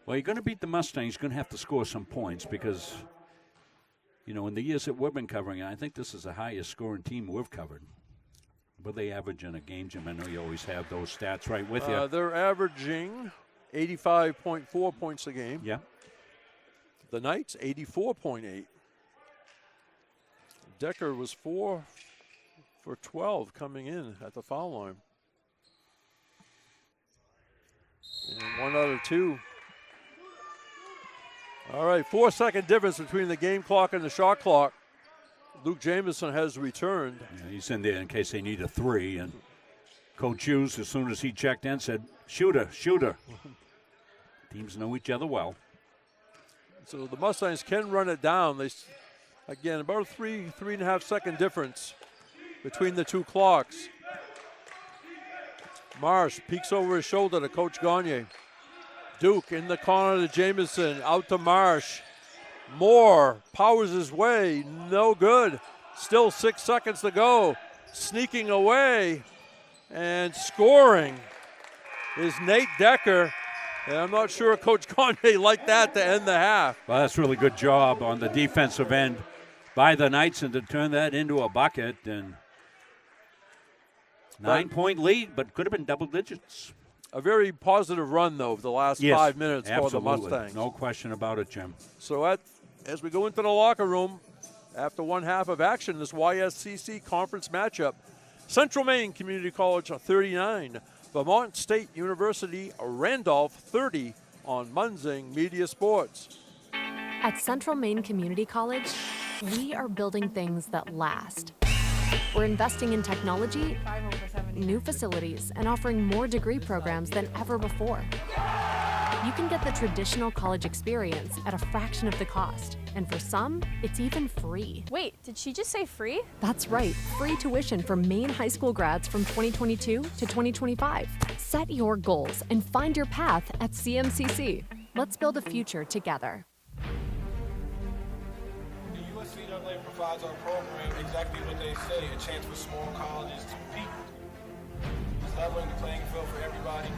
Speaker 2: Well, you're going to beat the Mustangs. You're going to have to score some points because, in the years that we've been covering, I think this is the highest scoring team we've covered. What they average in a game, Jim? I know you always have those stats right with you.
Speaker 1: They're averaging 85.4 points a game.
Speaker 2: Yeah.
Speaker 1: The Knights, 84.8. Decker was 4 for 12 coming in at the foul line. And 1 out of 2. All right, 4-second difference between the game clock and the shot clock. Luke Jamison has returned.
Speaker 2: Yeah, he's in there in case they need a 3. And Coach Hughes, as soon as he checked in, said, shooter. Teams know each other well.
Speaker 1: So the Mustangs can run it down. Again, about a 3.5 second difference between the two clocks. Marsh peeks over his shoulder to Coach Gagne. Duke in the corner to Jamison, out to Marsh. Moore powers his way, no good. Still 6 seconds to go. Sneaking away and scoring is Nate Decker. And I'm not sure Coach Gagne liked that to end the half.
Speaker 2: Well, that's a really good job on the defensive end by the Knights and to turn that into a bucket. And 9-point lead, but could have been double digits.
Speaker 1: A very positive run, though, of the last 5 minutes for the Mustangs.
Speaker 2: No question about it, Jim.
Speaker 1: So as we go into the locker room, after one half of action, this YSCC conference matchup, Central Maine Community College 39, Vermont State University Randolph 30 on Munzing Media Sports.
Speaker 14: At Central Maine Community College, we are building things that last. We're investing in technology, new facilities, and offering more degree programs than ever before. You can get the traditional college experience at a fraction of the cost, and for some, it's even free.
Speaker 5: Wait, did she just say free?
Speaker 14: That's right, free tuition for Maine high school grads from 2022 to 2025. Set your goals and find your path at CMCC. Let's build a future together.
Speaker 15: The USCAA provides our program exactly what they say, a chance for small colleges to compete. It's leveling the playing field for everybody.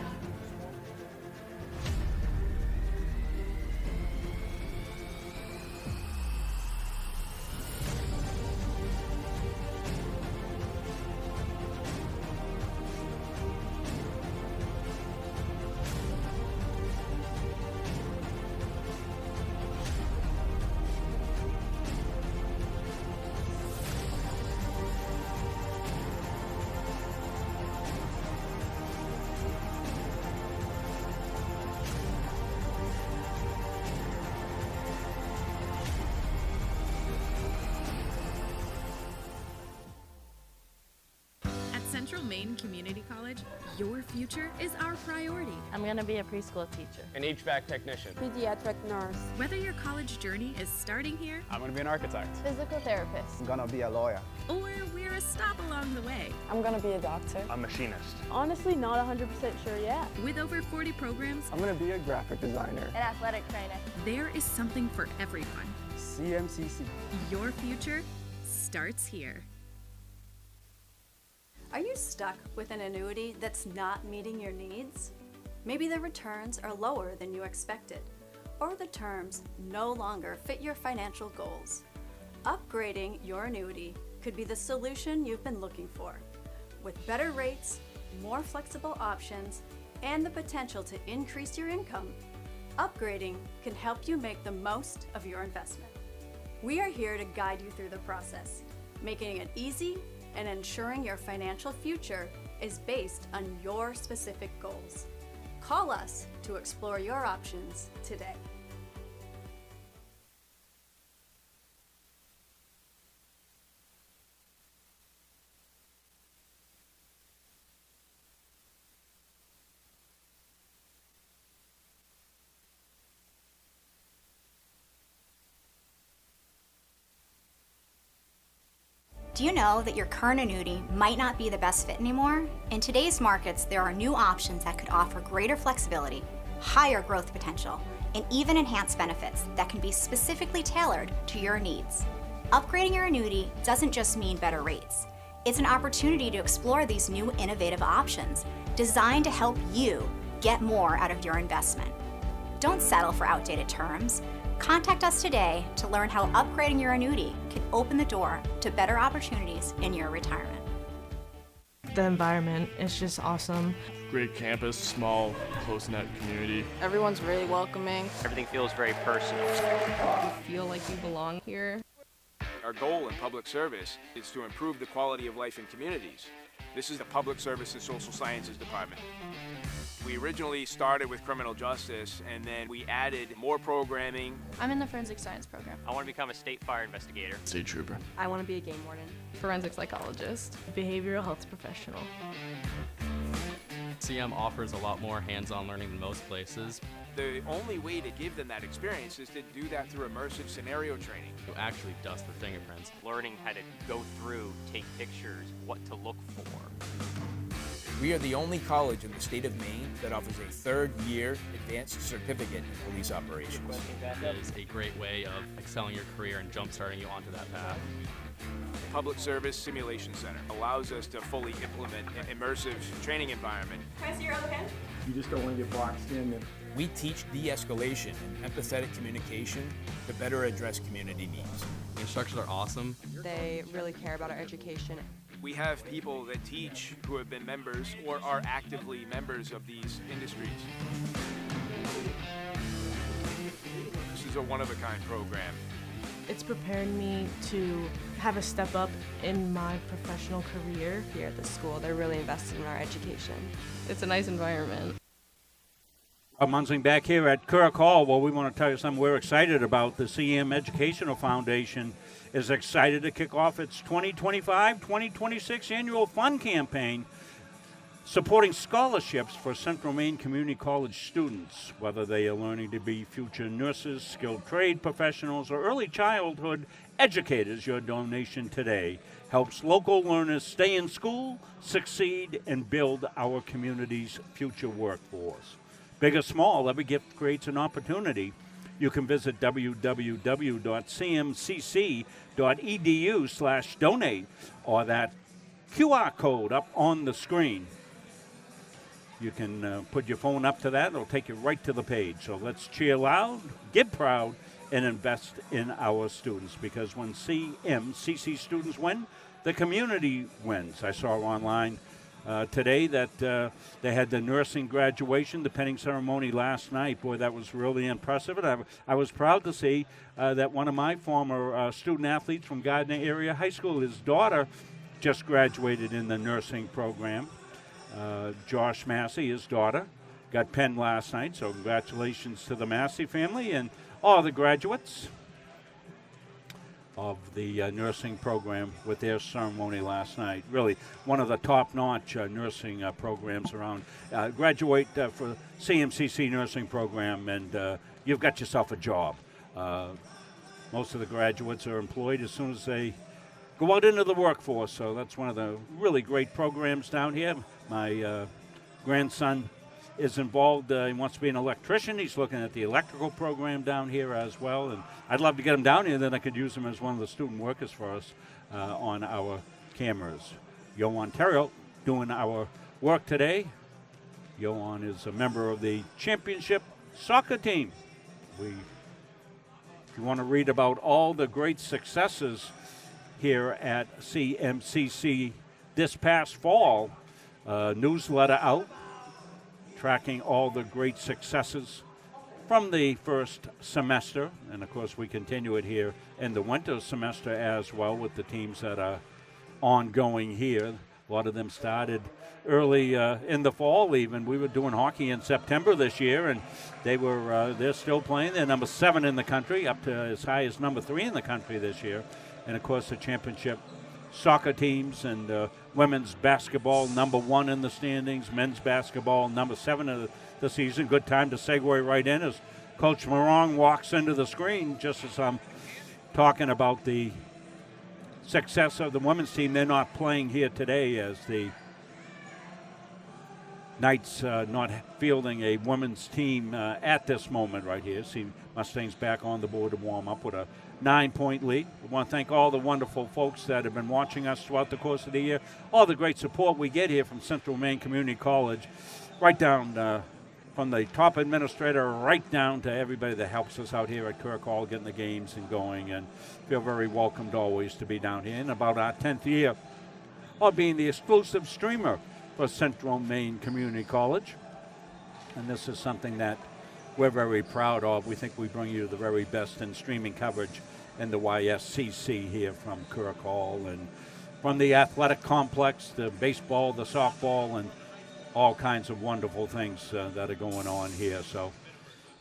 Speaker 16: Central Maine Community College, your future is our priority.
Speaker 5: I'm going to be a preschool teacher.
Speaker 17: An HVAC technician.
Speaker 16: Pediatric nurse. Whether your college journey is starting here,
Speaker 17: I'm going to be an architect.
Speaker 5: Physical therapist.
Speaker 18: I'm going to be a lawyer.
Speaker 16: Or we're a stop along the way.
Speaker 19: I'm going to be a doctor.
Speaker 17: A machinist.
Speaker 19: Honestly, not 100% sure yet.
Speaker 16: With over 40 programs,
Speaker 18: I'm going to be a graphic designer.
Speaker 5: An athletic trainer.
Speaker 16: There is something for everyone.
Speaker 18: CMCC.
Speaker 16: Your future starts here.
Speaker 20: Are you stuck with an annuity that's not meeting your needs? Maybe the returns are lower than you expected, or the terms no longer fit your financial goals. Upgrading your annuity could be the solution you've been looking for. With better rates, more flexible options, and the potential to increase your income, upgrading can help you make the most of your investment. We are here to guide you through the process, making it easy and ensuring your financial future is based on your specific goals. Call us to explore your options today.
Speaker 21: Do you know that your current annuity might not be the best fit anymore? In today's markets, there are new options that could offer greater flexibility, higher growth potential, and even enhanced benefits that can be specifically tailored to your needs. Upgrading your annuity doesn't just mean better rates. It's an opportunity to explore these new innovative options designed to help you get more out of your investment. Don't settle for outdated terms. Contact us today to learn how upgrading your annuity can open the door to better opportunities in your retirement.
Speaker 9: The environment is just awesome.
Speaker 22: Great campus, small, close-knit community.
Speaker 19: Everyone's really welcoming.
Speaker 6: Everything feels very personal.
Speaker 8: You feel like you belong here.
Speaker 4: Our goal in public service is to improve the quality of life in communities. This is the Public Service and Social Sciences Department. We originally started with criminal justice, and then we added more programming.
Speaker 5: I'm in the forensic science program.
Speaker 6: I want to become a state fire investigator.
Speaker 17: State trooper.
Speaker 8: I want to be a game warden.
Speaker 9: Forensic psychologist. Behavioral health professional.
Speaker 10: CM offers a lot more hands-on learning than most places.
Speaker 4: The only way to give them that experience is to do that through immersive scenario training.
Speaker 10: You actually dust their fingerprints.
Speaker 6: Learning how to go through, take pictures, what to look for.
Speaker 11: We are the only college in the state of Maine that offers a third-year advanced certificate in police operations.
Speaker 10: It is a great way of excelling your career and jump-starting you onto that path.
Speaker 4: The Public Service Simulation Center allows us to fully implement an immersive training environment.
Speaker 5: Can I see your other pen?
Speaker 12: You just don't want to get boxed in.
Speaker 11: We teach de-escalation and empathetic communication to better address community needs.
Speaker 10: The instructors are awesome.
Speaker 8: They really care about our education.
Speaker 4: We have people that teach who have been members or are actively members of these industries. This is a one-of-a-kind program.
Speaker 9: It's prepared me to have a step up in my professional career.
Speaker 8: Here at the school, they're really invested in our education. It's a nice environment.
Speaker 2: Munzing back here at Kirk Hall. Well, we want to tell you something we're excited about. The CM Educational Foundation is excited to kick off its 2025-2026 annual fund campaign, supporting scholarships for Central Maine Community College students, whether they are learning to be future nurses, skilled trade professionals, or early childhood educators. Your donation today helps local learners stay in school, succeed, and build our community's future workforce. Big or small, every gift creates an opportunity. You can visit www.cmcc.edu/donate or that QR code up on the screen. You can put your phone up to that. It'll take you right to the page. So let's cheer loud, give proud, and invest in our students, because when CMCC students win, the community wins. I saw online today that they had the nursing graduation, the penning ceremony last night. Boy, that was really impressive. And I was proud to see that one of my former student athletes from Gardner Area High School, his daughter, just graduated in the nursing program. Josh Massey, his daughter, got penned last night, so congratulations to the Massey family and all the graduates of the nursing program with their ceremony last night. Really one of the top-notch nursing programs around. Graduate for CMCC nursing program and you've got yourself a job. Most of the graduates are employed as soon as they go out into the workforce, so that's one of the really great programs down here. My grandson is involved. He wants to be an electrician. He's looking at the electrical program down here as well, and I'd love to get him down here, then I could use him as one of the student workers for us on our cameras. Yohan Terrell doing our work today. Yohan is a member of the championship soccer team. If you want to read about all the great successes here at CMCC this past fall, newsletter out tracking all the great successes from the first semester. And, of course, we continue it here in the winter semester as well with the teams that are ongoing here. A lot of them started early in the fall even. We were doing hockey in September this year, and they're still playing. They're number 7 in the country, up to as high as number 3 in the country this year. And, of course, the championship soccer teams and women's basketball number 1 in the standings, men's basketball number 7 of the season. Good time to segue right in as Coach Morong walks into the screen just as I'm talking about the success of the women's team. They're not playing here today as the Knights not fielding a women's team at this moment right here. See Mustangs back on the board to warm up with a 9-point lead. We want to thank all the wonderful folks that have been watching us throughout the course of the year, all the great support we get here from Central Maine Community College, right down from the top administrator right down to everybody that helps us out here at Kirk Hall getting the games and going, and feel very welcomed always to be down here in about our 10th year of being the exclusive streamer for Central Maine Community College. And this is something that we're very proud of. We think we bring you the very best in streaming coverage in the YSCC here from Kirk Hall, and from the athletic complex, the baseball, the softball, and all kinds of wonderful things that are going on here. So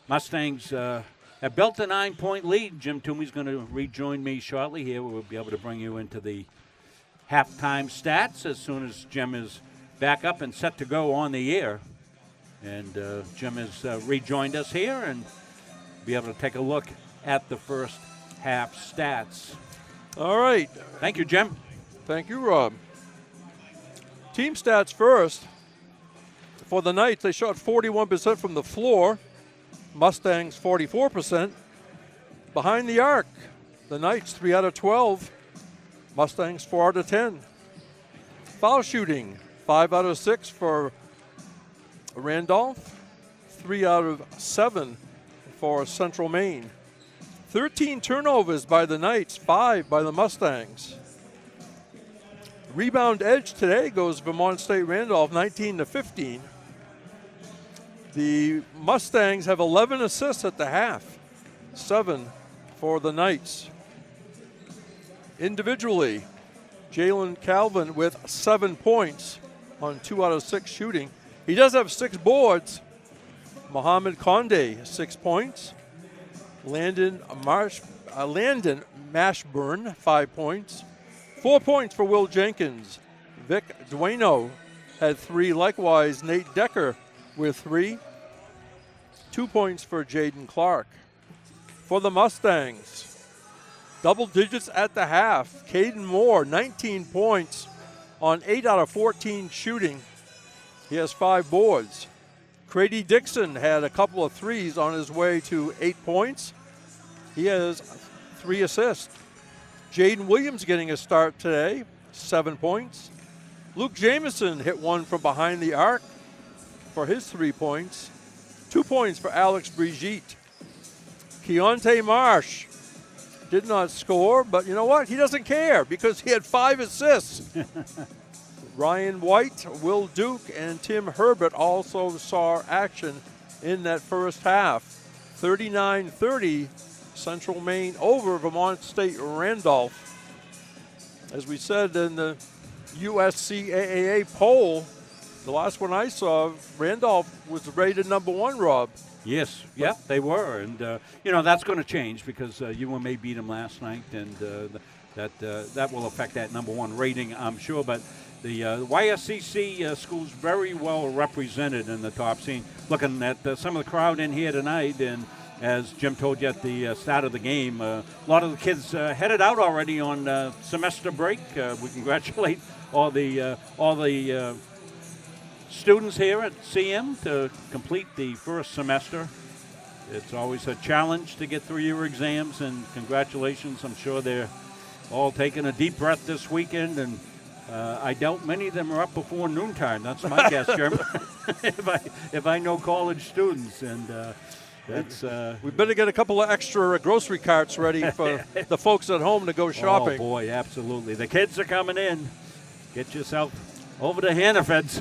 Speaker 2: Mustangs have built a 9-point lead. Jim Toomey's going to rejoin me shortly here. We'll be able to bring you into the halftime stats as soon as Jim is back up and set to go on the air. And Jim has rejoined us here and be able to take a look at the first half stats.
Speaker 1: All right.
Speaker 2: Thank you, Jim.
Speaker 1: Thank you, Rob. Team stats first. For the Knights, they shot 41% from the floor. Mustangs, 44%. Behind the arc, the Knights, 3 out of 12. Mustangs, 4 out of 10. Foul shooting, 5 out of 6 for Randolph, 3 out of 7 for Central Maine. 13 turnovers by the Knights, 5 by the Mustangs. Rebound edge today goes Vermont State Randolph 19-15. The Mustangs have 11 assists at the half, 7 for the Knights. Individually, Jalen Calvin with 7 points on 2 out of 6 shooting. He does have 6 boards. Mohamed Condé, 6 points. Landon Mashburn, 5 points. 4 points for Will Jenkins. Vic Dueno had 3. Likewise, Nate Decker with 3. 2 points for Jaden Clark. For the Mustangs, double digits at the half. Caden Moore, 19 points on 8 out of 14 shooting. He has 5 boards. Grady Dixon had a couple of threes on his way to 8 points. He has 3 assists. Jaden Williams getting a start today, 7 points. Luke Jamison hit one from behind the arc for his 3 points. 2 points for Alex Brigitte. Keontae Marsh did not score, but you know what? He doesn't care because he had 5 assists. Ryan White, Will Duke, and Tim Herbert also saw action in that first half. 39-30, Central Maine over Vermont State Randolph. As we said in the USCAA poll, the last one I saw, Randolph was rated #1, Rob.
Speaker 2: Yes, yeah, they were. And, that's going to change because UMA beat them last night, and that will affect that #1 rating, I'm sure. But the YSCC school's very well represented in the top scene. Looking at some of the crowd in here tonight, and as Jim told you at the start of the game, a lot of the kids headed out already on semester break. We congratulate all the students here at CM to complete the first semester. It's always a challenge to get through your exams, and congratulations. I'm sure they're all taking a deep breath this weekend, and I doubt many of them are up before noontime. That's my guess, Jim. if I know college students, and that's
Speaker 1: we better get a couple of extra grocery carts ready for the folks at home to go shopping.
Speaker 2: Oh boy, absolutely. The kids are coming in. Get yourself over to Hannaford's.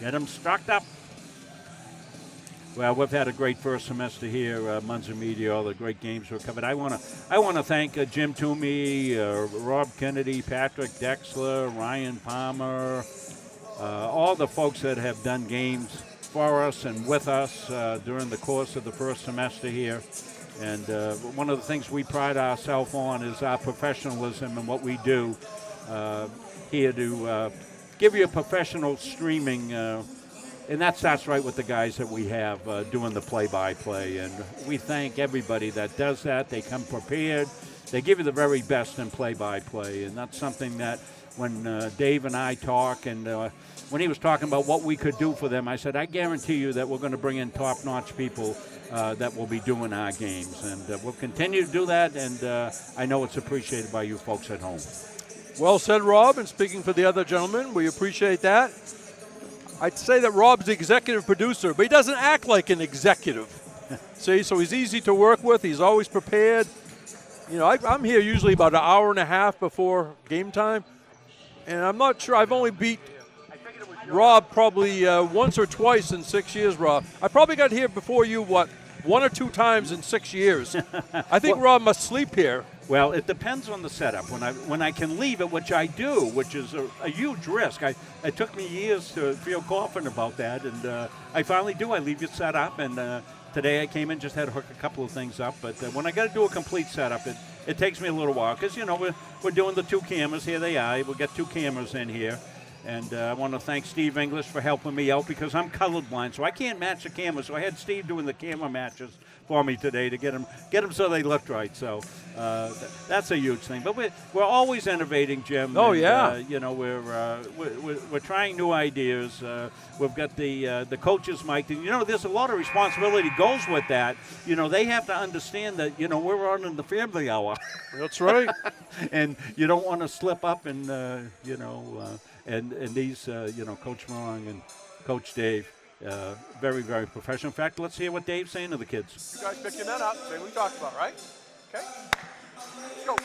Speaker 2: Get them stocked up. Well, we've had a great first semester here, Munster Media. All the great games were covered. I want to thank Jim Toomey, Rob Kennedy, Patrick Dexler, Ryan Palmer, all the folks that have done games for us and with us during the course of the first semester here. And one of the things we pride ourselves on is our professionalism and what we do here to give you a professional streaming. And that starts right with the guys that we have doing the play-by-play. And we thank everybody that does that. They come prepared. They give you the very best in play-by-play. And that's something that when Dave and I talk, and when he was talking about what we could do for them, I said, I guarantee you that we're going to bring in top-notch people that will be doing our games. And we'll continue to do that, and I know it's appreciated by you folks at home.
Speaker 1: Well said, Rob, and speaking for the other gentlemen, we appreciate that. I'd say that Rob's the executive producer, but he doesn't act like an executive. See, so he's easy to work with. He's always prepared. You know, I'm here usually about an hour and a half before game time, and I'm not sure. I've only beat Rob probably once or twice in 6 years, Rob. I probably got here before you, 1 or 2 times in 6 years. I think Rob must sleep here.
Speaker 2: Well, it depends on the setup. When I can leave it, which I do, which is a huge risk. It took me years to feel confident about that, and I finally do. I leave it set up, and today I came in, just had to hook a couple of things up. But when I got to do a complete setup, it takes me a little while because, we're doing the 2 cameras. Here they are. We've got 2 cameras in here. And I want to thank Steve English for helping me out because I'm colorblind, so I can't match the camera. So I had Steve doing the camera matches for me today to get them so they looked right. So that's a huge thing. But we're always innovating, Jim.
Speaker 1: Oh,
Speaker 2: and,
Speaker 1: yeah.
Speaker 2: We're trying new ideas. We've got the coaches mic. And, there's a lot of responsibility goes with that. They have to understand that, we're running the family hour.
Speaker 1: That's right.
Speaker 2: And you don't want to slip up and, and these, Coach Morong and Coach Dave, Very, very professional. In fact, let's hear what Dave's saying to the kids.
Speaker 13: You guys pick your men up. Say what we talked about, right? Okay. Go.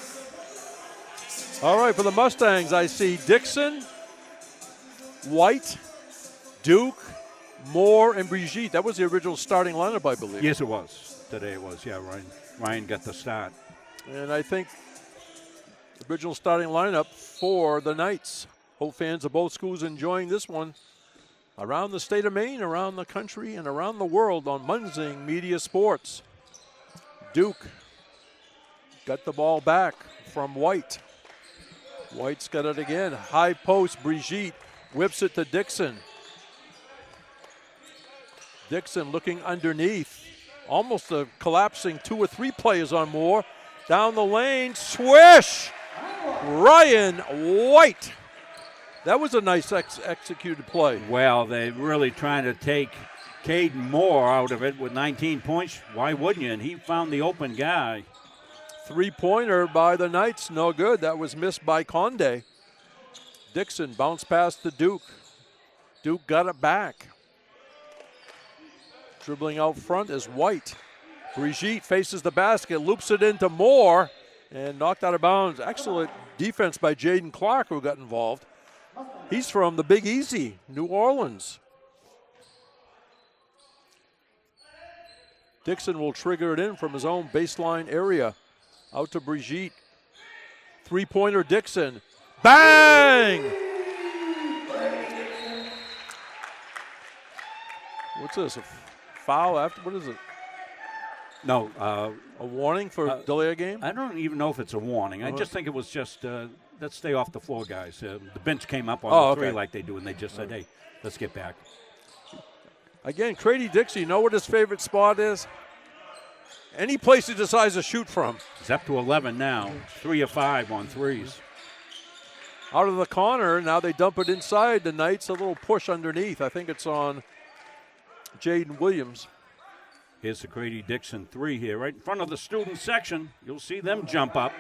Speaker 1: All right, for the Mustangs, I see Dixon, White, Duke, Moore, and Brigitte. That was the original starting lineup, I believe.
Speaker 2: Yes, it was. Today it was. Yeah, Ryan got the start.
Speaker 1: And I think the original starting lineup for the Knights. Hope fans of both schools enjoying this one around the state of Maine, around the country, and around the world on Munzing Media Sports. Duke got the ball back from White. White's got it again. High post, Brigitte whips it to Dixon. Dixon looking underneath. Almost collapsing 2 or 3 players on Moore. Down the lane, swish! Ryan White. That was a nice executed play.
Speaker 2: Well, they're really trying to take Caden Moore out of it with 19 points. Why wouldn't you? And he found the open guy.
Speaker 1: 3-pointer by the Knights, no good. That was missed by Conde. Dixon bounced past to Duke. Duke got it back. Dribbling out front is White. Brigitte faces the basket, loops it into Moore, and knocked out of bounds. Excellent defense by Jaden Clark, who got involved. He's from the Big Easy, New Orleans. Dixon will trigger it in from his own baseline area. Out to Brigitte. 3-pointer Dixon. Bang! What's this? A foul after? What is it?
Speaker 2: No.
Speaker 1: A warning for delay a game?
Speaker 2: I don't even know if it's a warning. I just think it was just, let's stay off the floor, guys. The bench came up on the 3 like they do, and they just said, hey, let's get back.
Speaker 1: Again, Grady Dixie, you know what his favorite spot is? Any place he decides to shoot from.
Speaker 2: He's up to 11 now, 3 of 5 on threes.
Speaker 1: Out of the corner, now they dump it inside. The Knights, a little push underneath. I think it's on Jaden Williams.
Speaker 2: Here's the Grady Dixon 3 here, right in front of the student section. You'll see them jump up.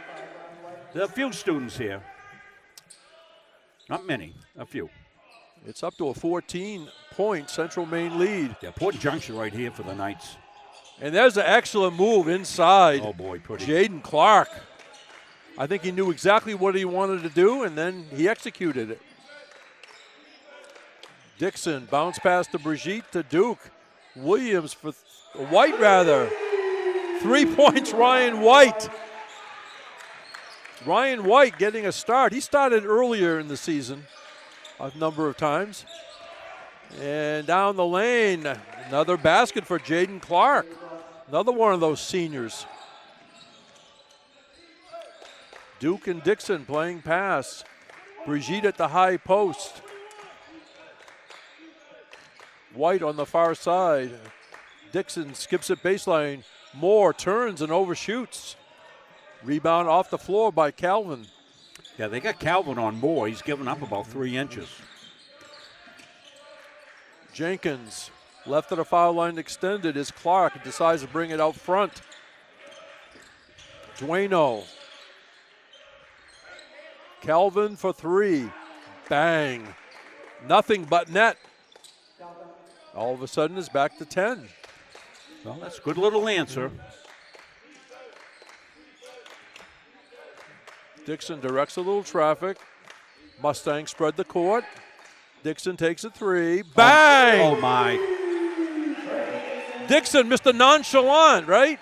Speaker 2: There are a few students here. Not many, a few.
Speaker 1: It's up to a 14-point Central Maine lead.
Speaker 2: Yeah, Port Junction right here for the Knights.
Speaker 1: And there's an excellent move inside.
Speaker 2: Oh, boy, pretty.
Speaker 1: Jaden Clark. I think he knew exactly what he wanted to do, and then he executed it. Dixon bounce pass to Brigitte to Duke. Williams for White, rather. 3 points, Ryan White. Ryan White getting a start. He started earlier in the season a number of times. And down the lane, another basket for Jaden Clark. Another one of those seniors. Duke and Dixon playing pass. Brigitte at the high post. White on the far side. Dixon skips it baseline. Moore turns and overshoots. Rebound off the floor by Calvin.
Speaker 2: Yeah, they got Calvin on Moore. He's given up about 3 inches.
Speaker 1: Jenkins left of the foul line extended is Clark. Decides to bring it out front. Dueno. Calvin for 3. Bang. Nothing but net. All of a sudden it's back to 10.
Speaker 2: Well, that's a good little answer.
Speaker 1: Dixon directs a little traffic. Mustang spread the court. Dixon takes a 3. Bang!
Speaker 2: Oh, my.
Speaker 1: Dixon, Mr. Nonchalant, right?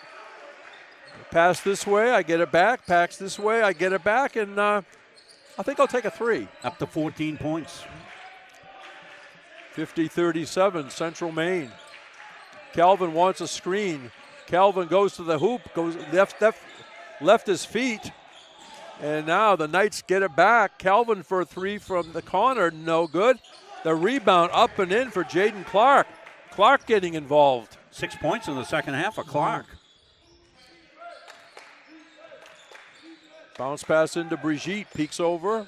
Speaker 1: Pass this way, I get it back. Pass this way, I get it back. And I think I'll take a 3.
Speaker 2: Up to 14 points.
Speaker 1: 50-37, Central Maine. Calvin wants a screen. Calvin goes to the hoop, goes left his feet. And now the Knights get it back. Calvin for a 3 from the corner, no good. The rebound up and in for Jaden Clark. Clark getting involved.
Speaker 2: 6 points in the second half for Clark.
Speaker 1: Bounce pass into Brigitte, peeks over.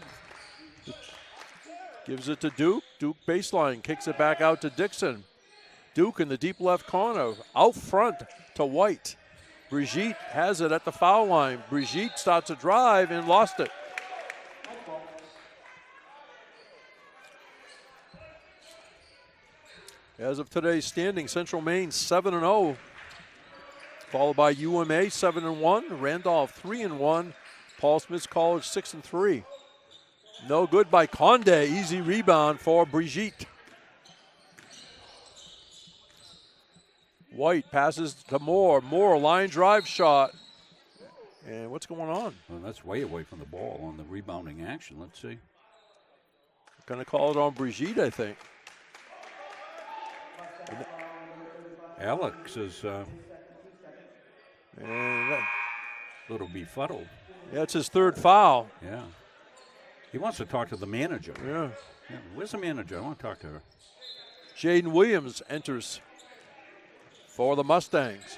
Speaker 1: Gives it to Duke. Duke baseline, kicks it back out to Dixon. Duke in the deep left corner, out front to White. Brigitte has it at the foul line. Brigitte starts a drive and lost it. As of today's standing, Central Maine 7-0, followed by UMA 7-1, Randolph 3-1, Paul Smith College 6-3. No good by Conde. Easy rebound for Brigitte. White passes to Moore. Moore, line drive shot. And what's going on?
Speaker 2: Well, that's way away from the ball on the rebounding action. Let's see.
Speaker 1: Going to call it on Brigitte, I think.
Speaker 2: Alex is a little befuddled.
Speaker 1: Yeah, it's his third foul.
Speaker 2: Yeah. He wants to talk to the manager.
Speaker 1: Yeah.
Speaker 2: Where's the manager? I want to talk to her.
Speaker 1: Jaden Williams enters for the Mustangs.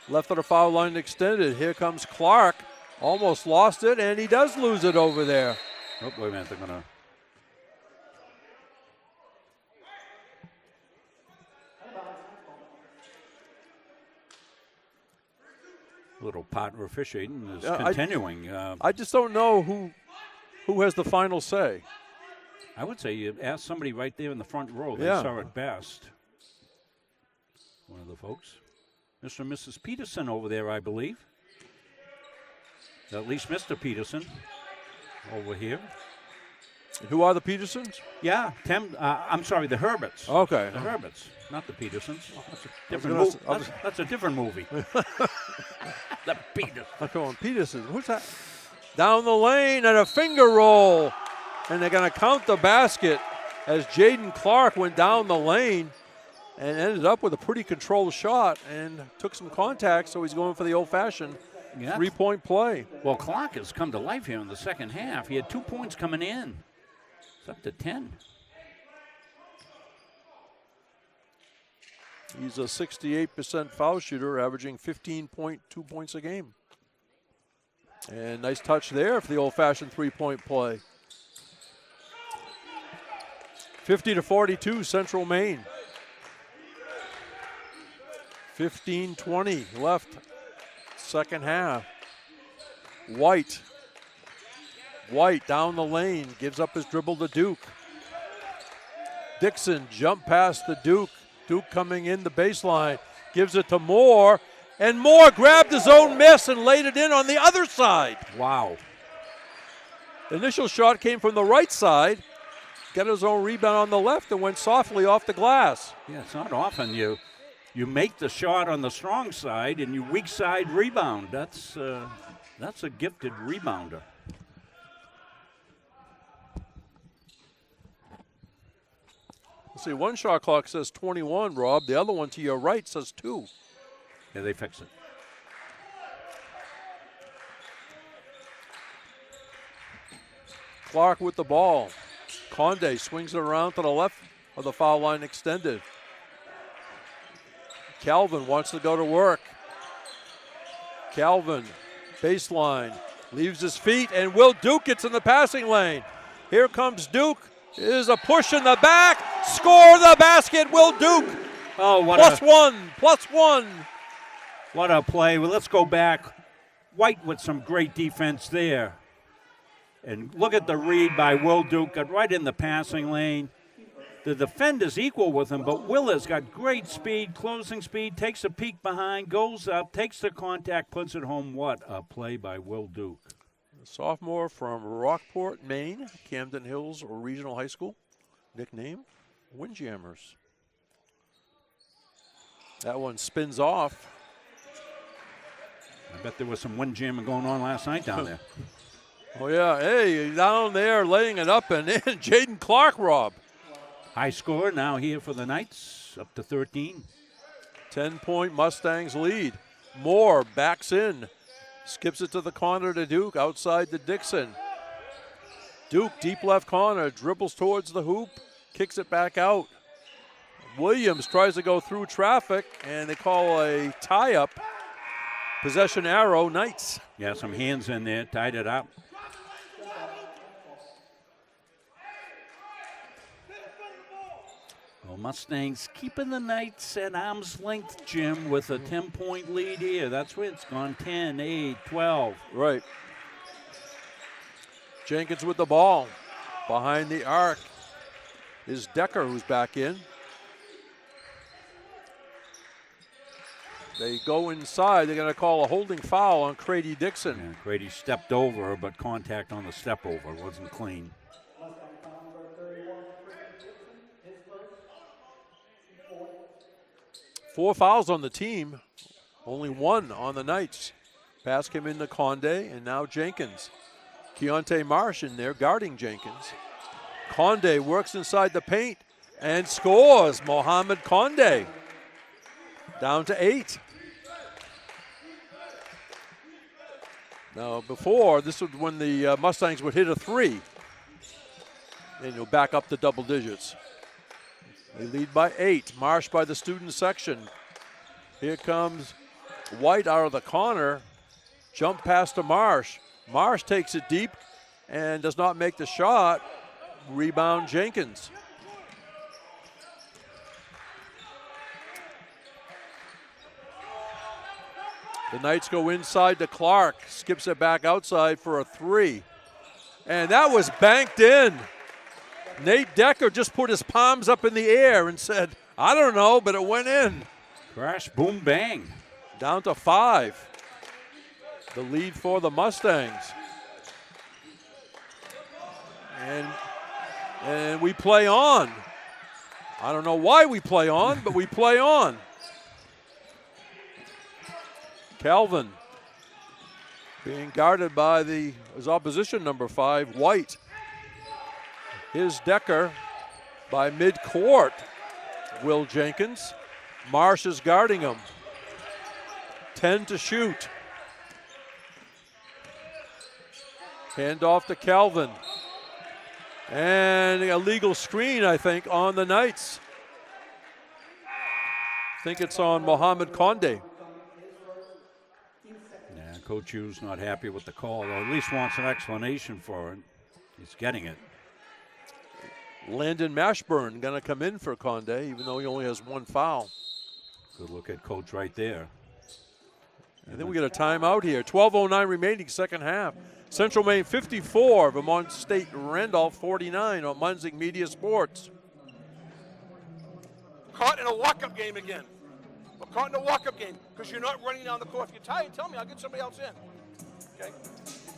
Speaker 1: Left of the foul line extended. Here comes Clark. Almost lost it, and he does lose it over there.
Speaker 2: Oh, wait a minute. They're going to. Little partner officiating is continuing.
Speaker 1: I just don't know who has the final say.
Speaker 2: I would say you ask somebody right there in the front row. They
Speaker 1: Yeah.
Speaker 2: saw it best. One of the folks. Mr. and Mrs. Peterson over there, I believe. At least Mr. Peterson over here.
Speaker 1: Who are the Petersons?
Speaker 2: Yeah, I'm sorry, the Herberts.
Speaker 1: Okay.
Speaker 2: The Herberts, not the Petersons. That's a
Speaker 1: I
Speaker 2: different
Speaker 1: was
Speaker 2: movie.
Speaker 1: gonna s-
Speaker 2: That's a different movie. The Petersons.
Speaker 1: I'm going Petersons. Who's that? Down the lane and a finger roll. And they're going to count the basket as Jaden Clark went down the lane and ended up with a pretty controlled shot and took some contact, so he's going for the old-fashioned three-point play.
Speaker 2: Well, Clark has come to life here in the second half. He had 2 points coming in. It's up to 10.
Speaker 1: He's a 68% foul shooter, averaging 15.2 points a game. And nice touch there for the old-fashioned three-point play. 50-42, Central Maine. 15-20 left, second half. White down the lane, gives up his dribble to Duke. Dixon jump past the Duke. Duke coming in the baseline, gives it to Moore, and Moore grabbed his own miss and laid it in on the other side.
Speaker 2: Wow.
Speaker 1: The initial shot came from the right side, got his own rebound on the left and went softly off the glass.
Speaker 2: Yeah, it's not often you make the shot on the strong side and you weak side rebound. That's a gifted rebounder.
Speaker 1: Let's see, one shot clock says 21, Rob. The other one to your right says 2.
Speaker 2: Yeah, they fix it.
Speaker 1: Clark with the ball. Conde swings it around to the left of the foul line extended. Calvin wants to go to work. Calvin, baseline, leaves his feet, and Will Duke gets in the passing lane. Here comes Duke. Is a push in the back. Score the basket, Will Duke.
Speaker 2: Oh, what
Speaker 1: plus one.
Speaker 2: What a play. Well, let's go back. White with some great defense there. And look at the read by Will Duke. Got right in the passing lane. The defender's equal with him, but Will has got great speed, closing speed, takes a peek behind, goes up, takes the contact, puts it home. What a play by Will Duke.
Speaker 1: Sophomore from Rockport, Maine, Camden Hills Regional High School. Nickname, Windjammers. That one spins off.
Speaker 2: I bet there was some windjamming going on last night down there.
Speaker 1: Oh, yeah. Hey, down there laying it up and in. Jaden Clark, Rob.
Speaker 2: High score now here for the Knights, up to 13.
Speaker 1: 10-point Mustangs lead. Moore backs in. Skips it to the corner to Duke, outside to Dixon. Duke, deep left corner, dribbles towards the hoop, kicks it back out. Williams tries to go through traffic, and they call a tie-up. Possession arrow, Knights.
Speaker 2: Yeah, some hands in there, tied it up. Well, Mustangs keeping the Knights at arm's length, Jim, with a 10-point lead here. That's where it's gone 10, 8, 12.
Speaker 1: Right. Jenkins with the ball behind the arc. is Decker, who's back in. They go inside. They're going to call a holding foul on Crady Dixon.
Speaker 2: Yeah, Crady stepped over her, but contact on the step over wasn't clean.
Speaker 1: Four fouls on the team, only one on the Knights. Pass came into Conde, and now Jenkins. Keontae Marsh in there guarding Jenkins. Conde works inside the paint and scores. Mohamed Conde down to 8. Now before, this was when the Mustangs would hit a 3. And you'll back up to double digits. They lead by 8. Marsh by the student section. Here comes White out of the corner. Jump pass to Marsh. Marsh takes it deep and does not make the shot. Rebound Jenkins. The Knights go inside to Clark. Skips it back outside for a 3. And that was banked in. Nate Decker just put his palms up in the air and said, I don't know, but it went in.
Speaker 2: Crash, boom, bang.
Speaker 1: Down to 5. The lead for the Mustangs. And we play on. I don't know why we play on, but we play on. Calvin being guarded by his opposition number 5, White. Here's Decker by mid-court. Will Jenkins. Marsh is guarding him. 10 to shoot. Hand off to Calvin. And a legal screen, I think, on the Knights. I think it's on Mohamed Conde.
Speaker 2: Yeah, Coach Hughes not happy with the call, or at least wants an explanation for it. He's getting it.
Speaker 1: Landon Mashburn going to come in for Conde, even though he only has 1 foul.
Speaker 2: Good look at Coach right there.
Speaker 1: And then we get a timeout here. 12:09 remaining, second half. Central Maine 54, Vermont State Randolph 49 on Munzing Media Sports.
Speaker 13: Caught in a walk-up game again. We're caught in a walk-up game because you're not running down the court. If you're tired, tell me. I'll get somebody else in. Okay?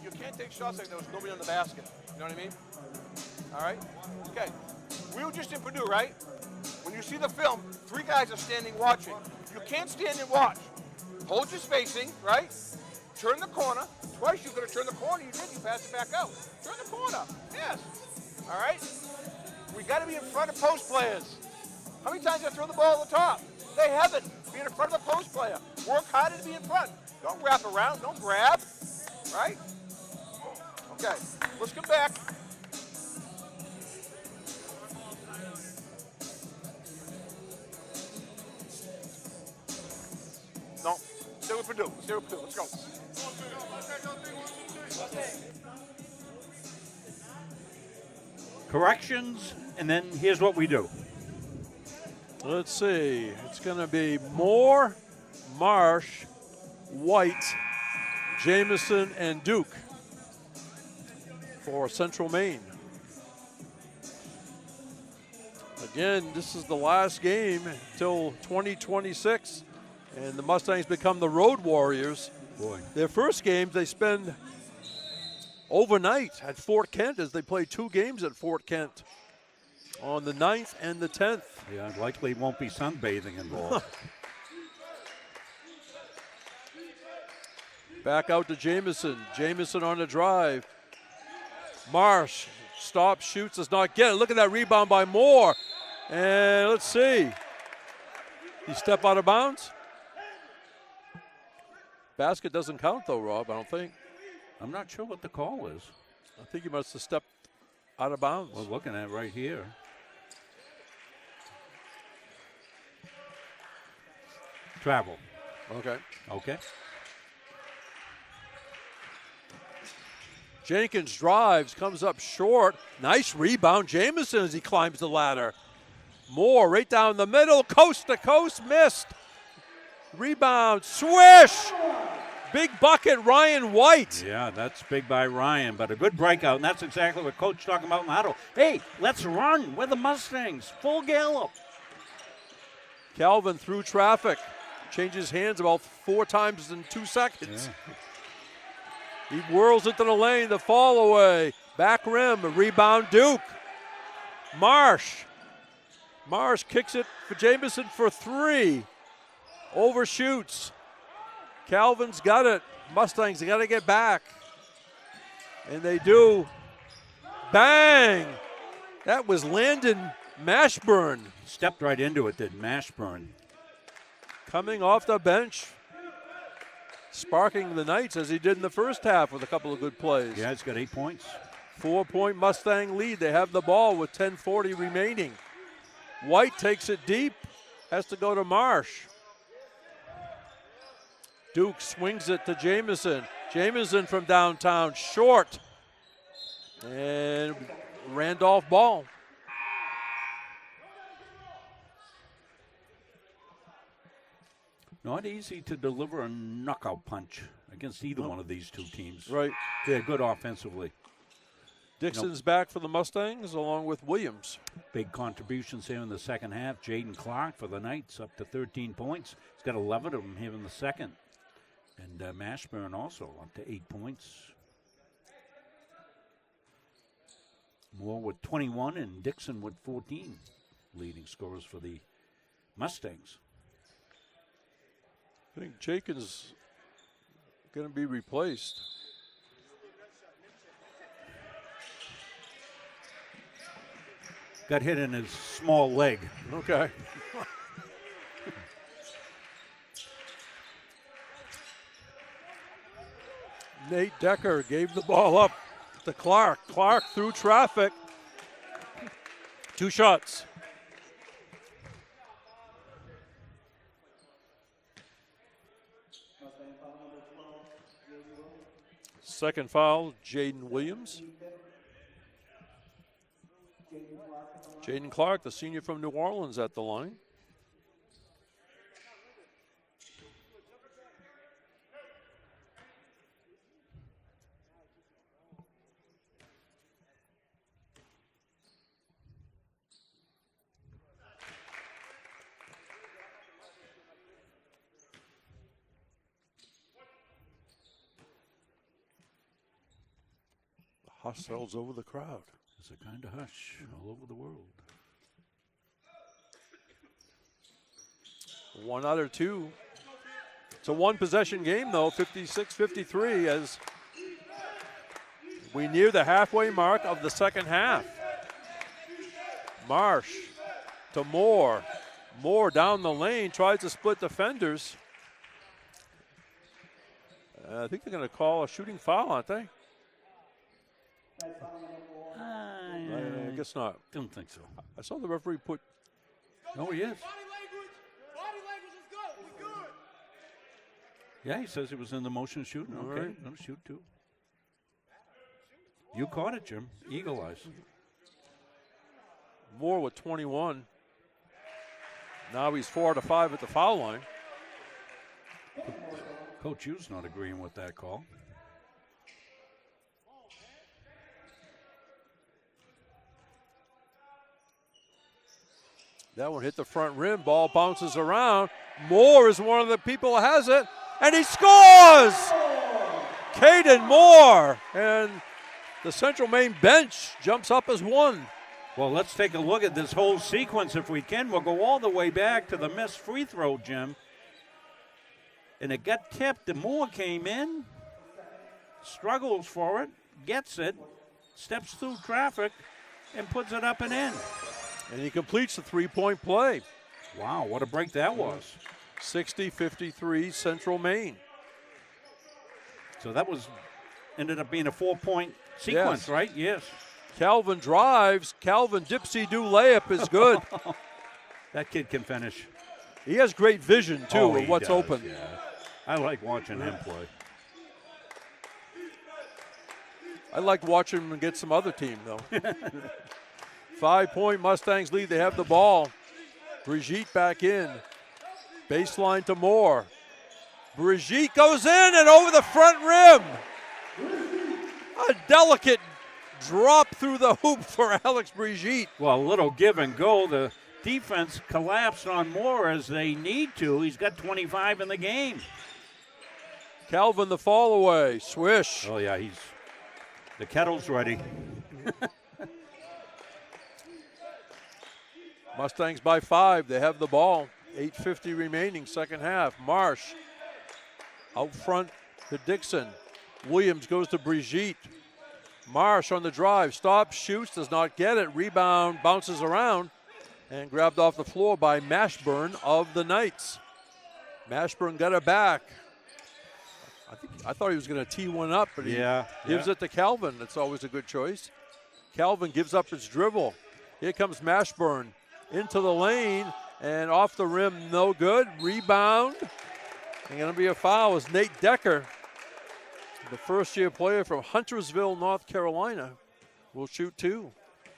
Speaker 13: You can't take shots like those. Nobody on the basket. You know what I mean? All right? Okay. We were just in Purdue, right? When you see the film, 3 guys are standing watching. You can't stand and watch. Hold your spacing, right? Turn the corner. Twice you could have turned the corner. You did. You passed it back out. Turn the corner. Yes. All right? We got to be in front of post players. How many times I throw the ball at the top? They haven't. Be in front of the post player. Work harder to be in front. Don't wrap around. Don't grab. Right? Okay. Let's get back. No. Stay with Purdue. Stay with Purdue. Let's go.
Speaker 2: Corrections, and then here's what we do.
Speaker 1: Let's see. It's going to be Moore, Marsh, White, Jamison, and Duke for Central Maine. Again, this is the last game until 2026, and the Mustangs become the Road Warriors.
Speaker 2: Boy.
Speaker 1: Their first games they spend overnight at Fort Kent as they play 2 games at Fort Kent on the 9th and the 10th.
Speaker 2: Yeah, likely won't be sunbathing involved.
Speaker 1: Back out to Jamison. Jamison on the drive. Marsh stops, shoots, does not get it. Look at that rebound by Moore. And let's see. He step out of bounds? Basket doesn't count though, Rob, I don't think.
Speaker 2: I'm not sure what the call is.
Speaker 1: I think he must have stepped out of bounds.
Speaker 2: We're looking at it right here. Travel.
Speaker 1: Okay.
Speaker 2: Okay.
Speaker 1: Jenkins drives, comes up short. Nice rebound. Jamison as he climbs the ladder. Moore right down the middle, coast to coast, missed. Rebound, swish! Big bucket, Ryan White.
Speaker 2: Yeah, that's big by Ryan, but a good breakout, and that's exactly what Coach talking about in the huddle. Hey, let's run. We're the Mustangs. Full gallop.
Speaker 1: Calvin through traffic. Changes hands about 4 times in 2 seconds.
Speaker 2: Yeah.
Speaker 1: He whirls into the lane, the fall away. Back rim, a rebound Duke. Marsh kicks it for Jamison for 3. Overshoots. Calvin's got it. Mustangs got to get back. And they do. Bang! That was Landon Mashburn.
Speaker 2: Stepped right into it, did Mashburn.
Speaker 1: Coming off the bench. Sparking the Knights as he did in the first half with a couple of good plays.
Speaker 2: Yeah, he's got 8 points.
Speaker 1: 4-point Mustang lead. They have the ball with 10:40 remaining. White takes it deep. Has to go to Marsh. Duke swings it to Jamison. Jamison from downtown, short. And Randolph ball.
Speaker 2: Not easy to deliver a knockout punch against either one of these two teams.
Speaker 1: Right.
Speaker 2: They're good offensively.
Speaker 1: Dixon's back for the Mustangs along with Williams.
Speaker 2: Big contributions here in the second half. Jaden Clark for the Knights up to 13 points. He's got 11 of them here in the second. And Mashburn also up to 8 points. Moore with 21 and Dixon with 14 leading scorers for the Mustangs.
Speaker 1: I think Jenkins going to be replaced.
Speaker 2: Got hit in his small leg.
Speaker 1: Okay. Nate Decker gave the ball up to Clark. Clark through traffic. 2 shots. Second foul, Jaden Williams. Jaden Clark, the senior from New Orleans, at the line. Hustles over the crowd.
Speaker 2: There's a kind of hush all over the world.
Speaker 1: 1 out of 2. It's a 1-possession game, though, 56-53, as we near the halfway mark of the second half. Marsh to Moore. Moore down the lane, tries to split defenders. I think they're going to call a shooting foul, aren't they? I guess not.
Speaker 2: Don't think so.
Speaker 1: I saw the referee put.
Speaker 2: Oh, he is. Yeah, he says it was in the motion shooting.
Speaker 1: All
Speaker 2: Okay,
Speaker 1: right.
Speaker 2: no shoot too. You caught it, Jim. Eagle eyes.
Speaker 1: Moore with 21. Now he's 4 out of 5 at the foul line.
Speaker 2: Coach Hughes not agreeing with that call.
Speaker 1: That one hit the front rim. Ball bounces around. Moore is one of the people who has it, and he scores! Caden Moore, and the Central Maine bench jumps up as 1.
Speaker 2: Well, let's take a look at this whole sequence if we can. We'll go all the way back to the missed free throw, Jim. And it got tipped, and Moore came in, struggles for it, gets it, steps through traffic, and puts it up and in.
Speaker 1: And he completes the 3-point play.
Speaker 2: Wow, what a break that was.
Speaker 1: 60-53 Central Maine.
Speaker 2: So that ended up being a 4-point sequence,
Speaker 1: Yes.
Speaker 2: right? Yes.
Speaker 1: Calvin drives. Calvin dipsy-do layup is good.
Speaker 2: That kid can finish.
Speaker 1: He has great vision, too,
Speaker 2: Oh,
Speaker 1: of
Speaker 2: he
Speaker 1: what's
Speaker 2: does,
Speaker 1: open.
Speaker 2: Yeah. I like watching him play.
Speaker 1: I like watching him against some other team, though. 5-point Mustangs lead. They have the ball. Brigitte back in. Baseline to Moore. Brigitte goes in and over the front rim. A delicate drop through the hoop for Alex Brigitte.
Speaker 2: Well, a little give and go. The defense collapsed on Moore as they need to. He's got 25 in the game.
Speaker 1: Calvin the fall away. Swish.
Speaker 2: Oh, yeah, the kettle's ready.
Speaker 1: Mustangs by 5. They have the ball. 8:50 remaining, second half. Marsh out front to Dixon. Williams goes to Brigitte. Marsh on the drive. Stops, shoots, does not get it. Rebound, bounces around, and grabbed off the floor by Mashburn of the Knights. Mashburn got it back. I thought he was going to tee one up, but he gives it to Calvin. That's always a good choice. Calvin gives up his dribble. Here comes Mashburn into the lane and off the rim, no good. Rebound. And going to be a foul is Nate Decker, the first-year player from Huntersville, North Carolina, will shoot 2.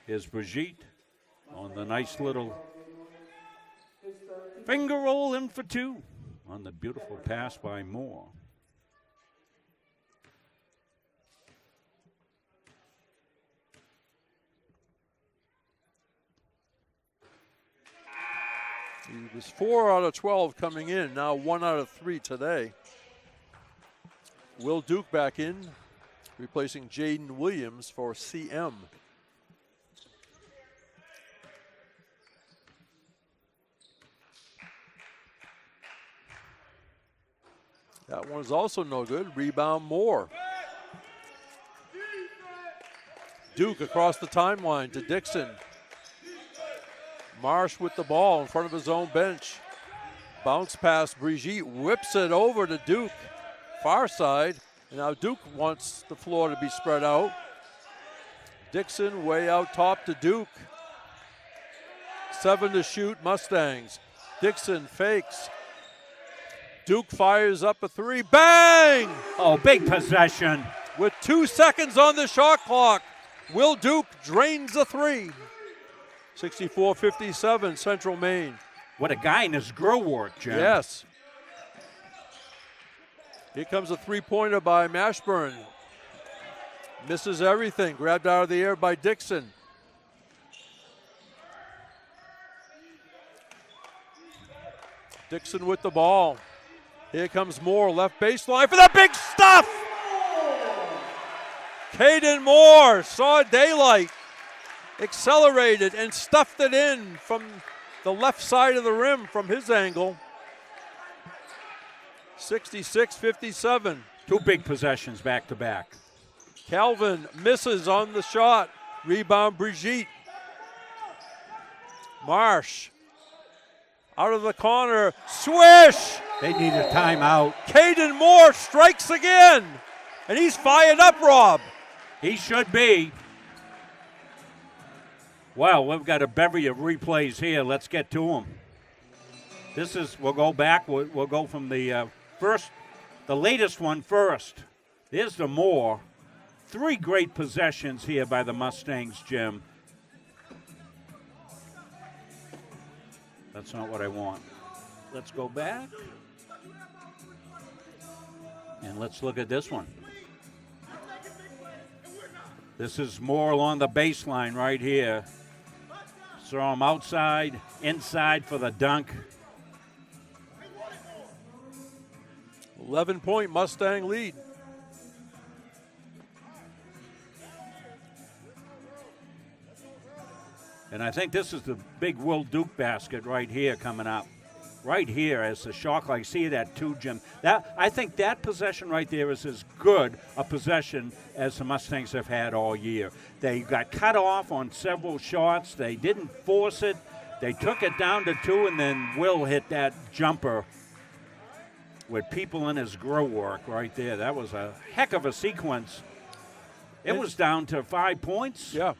Speaker 2: Here's Brigitte on the nice little finger roll in for 2 on the beautiful pass by Moore.
Speaker 1: He was 4 out of 12 coming in, now 1 out of 3 today. Will Duke back in, replacing Jaden Williams for CM. That one's also no good. Rebound Moore. Duke across the timeline to Dixon. Marsh with the ball in front of his own bench. Bounce pass, Brigitte whips it over to Duke. Far side, and now Duke wants the floor to be spread out. Dixon way out top to Duke. 7 to shoot, Mustangs. Dixon fakes. Duke fires up a 3, bang!
Speaker 2: Oh, big possession.
Speaker 1: With 2 seconds on the shot clock, Will Duke drains the 3. 64-57, Central Maine.
Speaker 2: What a guy in his grill work, Jim.
Speaker 1: Yes. Here comes a 3-pointer by Mashburn. Misses everything. Grabbed out of the air by Dixon. Dixon with the ball. Here comes Moore, left baseline for the big stuff! Caden Moore saw daylight, accelerated, and stuffed it in from the left side of the rim from his angle. 66-57.
Speaker 2: 2 big possessions back to back.
Speaker 1: Calvin misses on the shot. Rebound Brigitte. Marsh out of the corner. Swish!
Speaker 2: They need a timeout.
Speaker 1: Caden Moore strikes again. And he's fired up, Rob.
Speaker 2: He should be. Well, we've got a bevy of replays here. Let's get to them. We'll go back. We'll go from the latest one first. There's the Moore. 3 great possessions here by the Mustangs, Jim. That's not what I want. Let's go back. And let's look at this one. This is Moore along the baseline right here. Throw him outside, inside for the dunk.
Speaker 1: 11-point Mustang lead.
Speaker 2: And I think this is the big Will Duke basket right here coming up. Right here as the shot clock. See that too, Jim. I think that possession right there is as good a possession as the Mustangs have had all year. They got cut off on several shots. They didn't force it. They took it down to 2, and then Will hit that jumper with people in his grill work right there. That was a heck of a sequence. It was down to 5 points.
Speaker 1: Yeah.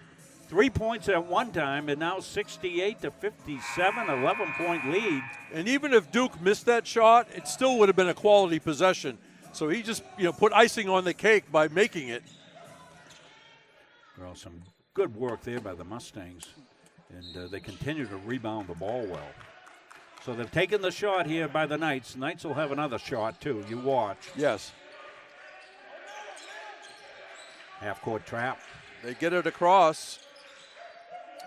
Speaker 2: 3 points at one time, and now 68-57, 11-point lead.
Speaker 1: And even if Duke missed that shot, it still would have been a quality possession. So he just, put icing on the cake by making it.
Speaker 2: Well, some good work there by the Mustangs, and they continue to rebound the ball well. So they've taken the shot here by the Knights. Knights will have another shot, too. You watch.
Speaker 1: Yes.
Speaker 2: Half-court trap.
Speaker 1: They get it across,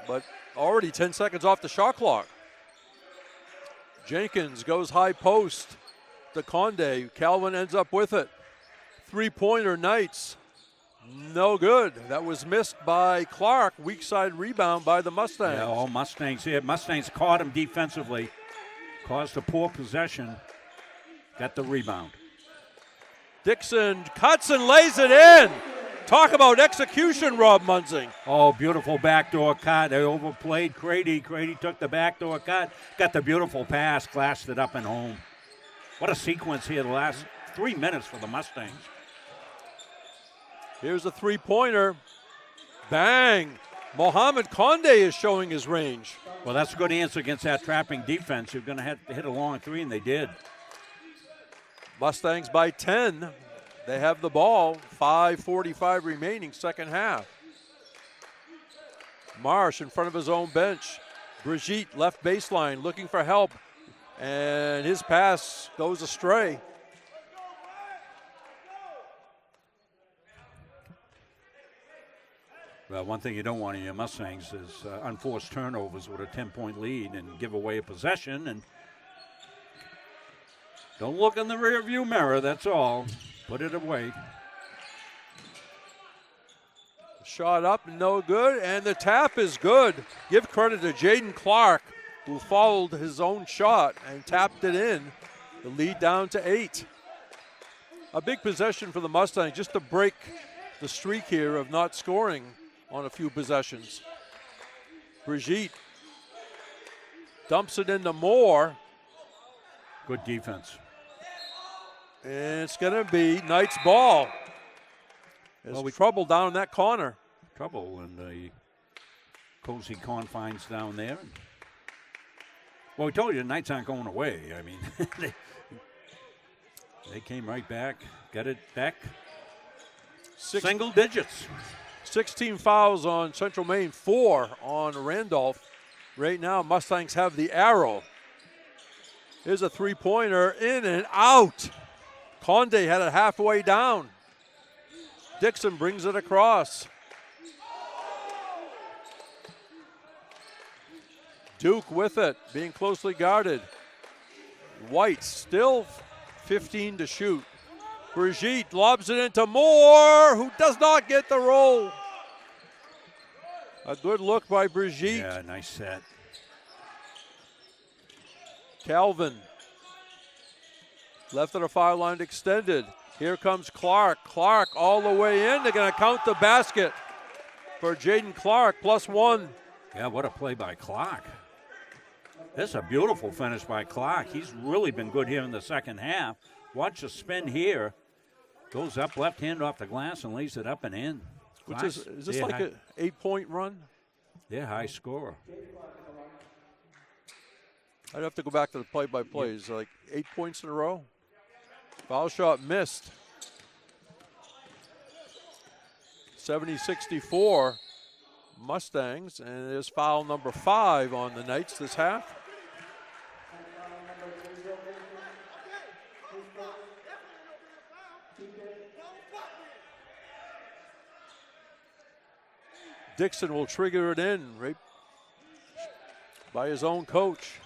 Speaker 1: but already 10 seconds off the shot clock. Jenkins goes high post to Conde. Calvin ends up with it. Three-pointer Knights. No good. That was missed by Clark. Weak side rebound by the Mustangs.
Speaker 2: Yeah, all Mustangs here. Mustangs caught him defensively. Caused a poor possession. Got the rebound.
Speaker 1: Dixon cuts and lays it in. Talk about execution, Rob Munzing.
Speaker 2: Oh, beautiful backdoor cut. They overplayed Crady. Crady took the backdoor cut. Got the beautiful pass. Clashed it up and home. What a sequence here the last 3 minutes for the Mustangs.
Speaker 1: Here's a three-pointer. Bang. Mohamed Conde is showing his range.
Speaker 2: Well, that's a good answer against that trapping defense. You're going to have to hit a long three, and they did.
Speaker 1: Mustangs by 10. They have the ball. 5:45 remaining, second half. Marsh in front of his own bench. Brigitte left baseline looking for help, and his pass goes astray.
Speaker 2: Well, one thing you don't want in your Mustangs is unforced turnovers with a 10-point lead and give away a possession. And don't look in the rearview mirror, that's all. Put it away.
Speaker 1: Shot up, no good, and the tap is good. Give credit to Jaden Clark, who followed his own shot and tapped it in. The lead down to 8. A big possession for the Mustangs just to break the streak here of not scoring on a few possessions. Brigitte dumps it into Moore.
Speaker 2: Good defense.
Speaker 1: And it's going to be Knights ball. There's trouble down in that corner.
Speaker 2: Trouble in the cozy confines down there. Well, we told you the Knights aren't going away. I mean, they came right back, got it back. Single digits.
Speaker 1: 16 fouls on Central Maine, 4 on Randolph. Right now, Mustangs have the arrow. Here's a three-pointer, in and out. Conde had it halfway down. Dixon brings it across. Duke with it, being closely guarded. White still 15 to shoot. Brigitte lobs it into Moore, who does not get the roll. A good look by Brigitte.
Speaker 2: Yeah, nice set.
Speaker 1: Calvin left of the foul line extended. Here comes Clark. Clark all the way in. They're going to count the basket for Jaden Clark, +1.
Speaker 2: Yeah, what a play by Clark. This is a beautiful finish by Clark. He's really been good here in the second half. Watch the spin here. Goes up, left hand off the glass and lays it up and in.
Speaker 1: Is this like an 8-point run?
Speaker 2: Yeah, high scorer.
Speaker 1: I'd have to go back to the play-by-plays. Like 8 points in a row. Foul shot missed. 70-64 Mustangs, and there's foul number 5 on the Knights this half. Dixon will trigger it in right by his own coach.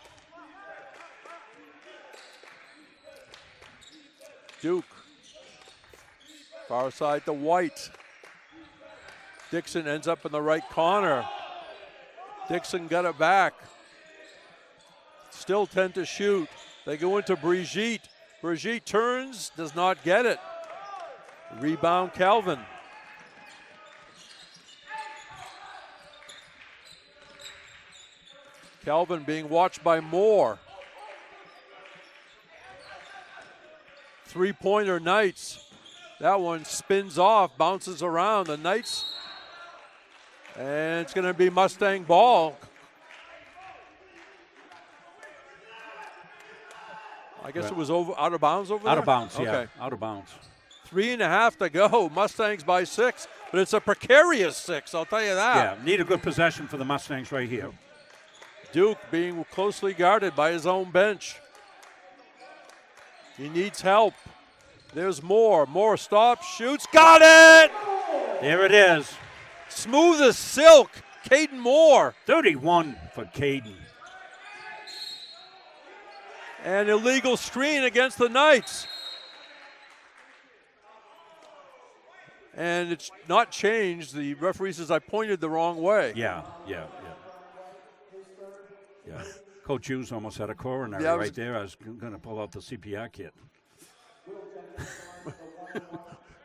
Speaker 1: Duke. Far side to White. Dixon ends up in the right corner. Dixon got it back. Still 10 to shoot. They go into Brigitte. Brigitte turns, does not get it. Rebound Calvin. Calvin being watched by Moore. Three-pointer Knights. That one spins off, bounces around. The Knights, and it's going to be Mustang ball. I guess it was out of bounds over there?
Speaker 2: Out of bounds,
Speaker 1: okay.
Speaker 2: Yeah, out of bounds.
Speaker 1: 3.5 to go. Mustangs by 6, but it's a precarious 6, I'll tell you that.
Speaker 2: Yeah, need a good possession for the Mustangs right here.
Speaker 1: Duke being closely guarded by his own bench. He needs help. There's Moore. Moore stops, shoots, got it!
Speaker 2: There it is.
Speaker 1: Smooth as silk, Caden Moore.
Speaker 2: 31 for Caden.
Speaker 1: An illegal screen against the Knights. And it's not changed. The referee says I pointed the wrong way.
Speaker 2: Yeah. Coach Hughes almost had a coronary right there. I was going to pull out the CPR kit.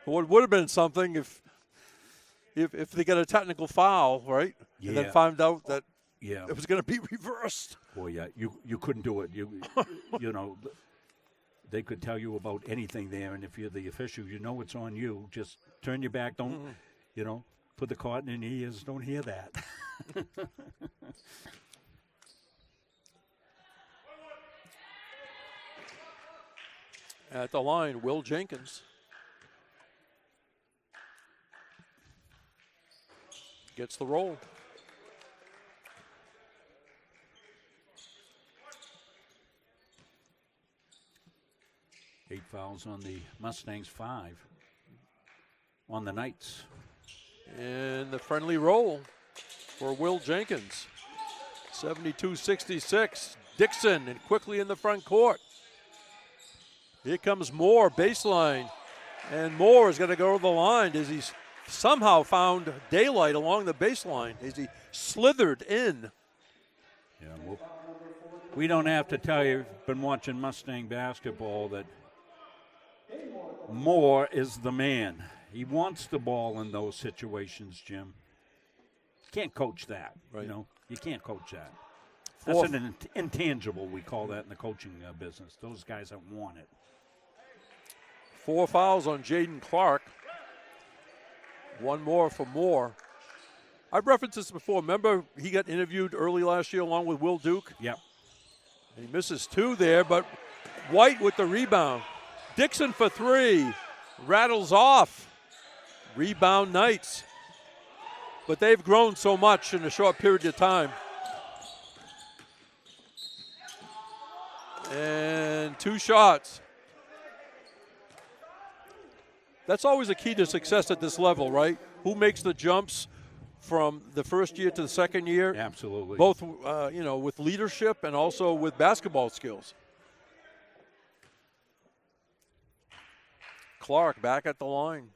Speaker 1: Well, it would have been something if they got a technical foul, right?
Speaker 2: Yeah.
Speaker 1: And then found out that
Speaker 2: Yeah.
Speaker 1: it was going to be reversed.
Speaker 2: Boy, yeah, you couldn't do it. You know, they could tell you about anything there, and if you're the official, you know it's on you. Just turn your back. Don't, put the cotton in your ears. Don't hear that.
Speaker 1: At the line, Will Jenkins. Gets the roll.
Speaker 2: Eight fouls on the Mustangs, 5 on the Knights.
Speaker 1: And the friendly roll for Will Jenkins. 72-66. Dixon and quickly in the front court. Here comes Moore, baseline. And Moore is going to go to the line as he's somehow found daylight along the baseline as he slithered in.
Speaker 2: Yeah, we don't have to tell you, been watching Mustang basketball, that Moore is the man. He wants the ball in those situations, Jim. You can't coach that,
Speaker 1: right.
Speaker 2: You can't coach that. That's an intangible, we call that in the coaching business. Those guys that want it.
Speaker 1: 4 fouls on Jaden Clark. 1 more for Moore. I've referenced this before. Remember he got interviewed early last year along with Will Duke?
Speaker 2: Yep.
Speaker 1: He misses 2 there, but White with the rebound. Dixon for 3. Rattles off. Rebound Knights. But they've grown so much in a short period of time. And 2 shots. That's always a key to success at this level, right? Who makes the jumps from the first year to the second year?
Speaker 2: Absolutely.
Speaker 1: Both, with leadership and also with basketball skills. Clark back at the line.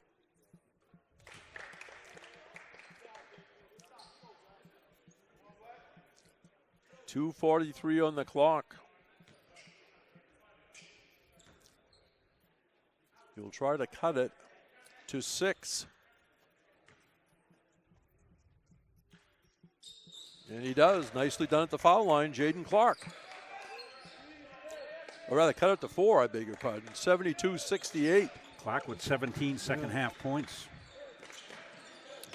Speaker 1: .243 on the clock. He'll try to cut it to 6. And he does. Nicely done at the foul line, Jaden Clark. Or rather, cut it to 4, I beg your pardon. 72-68.
Speaker 2: Clark with 17 second half points.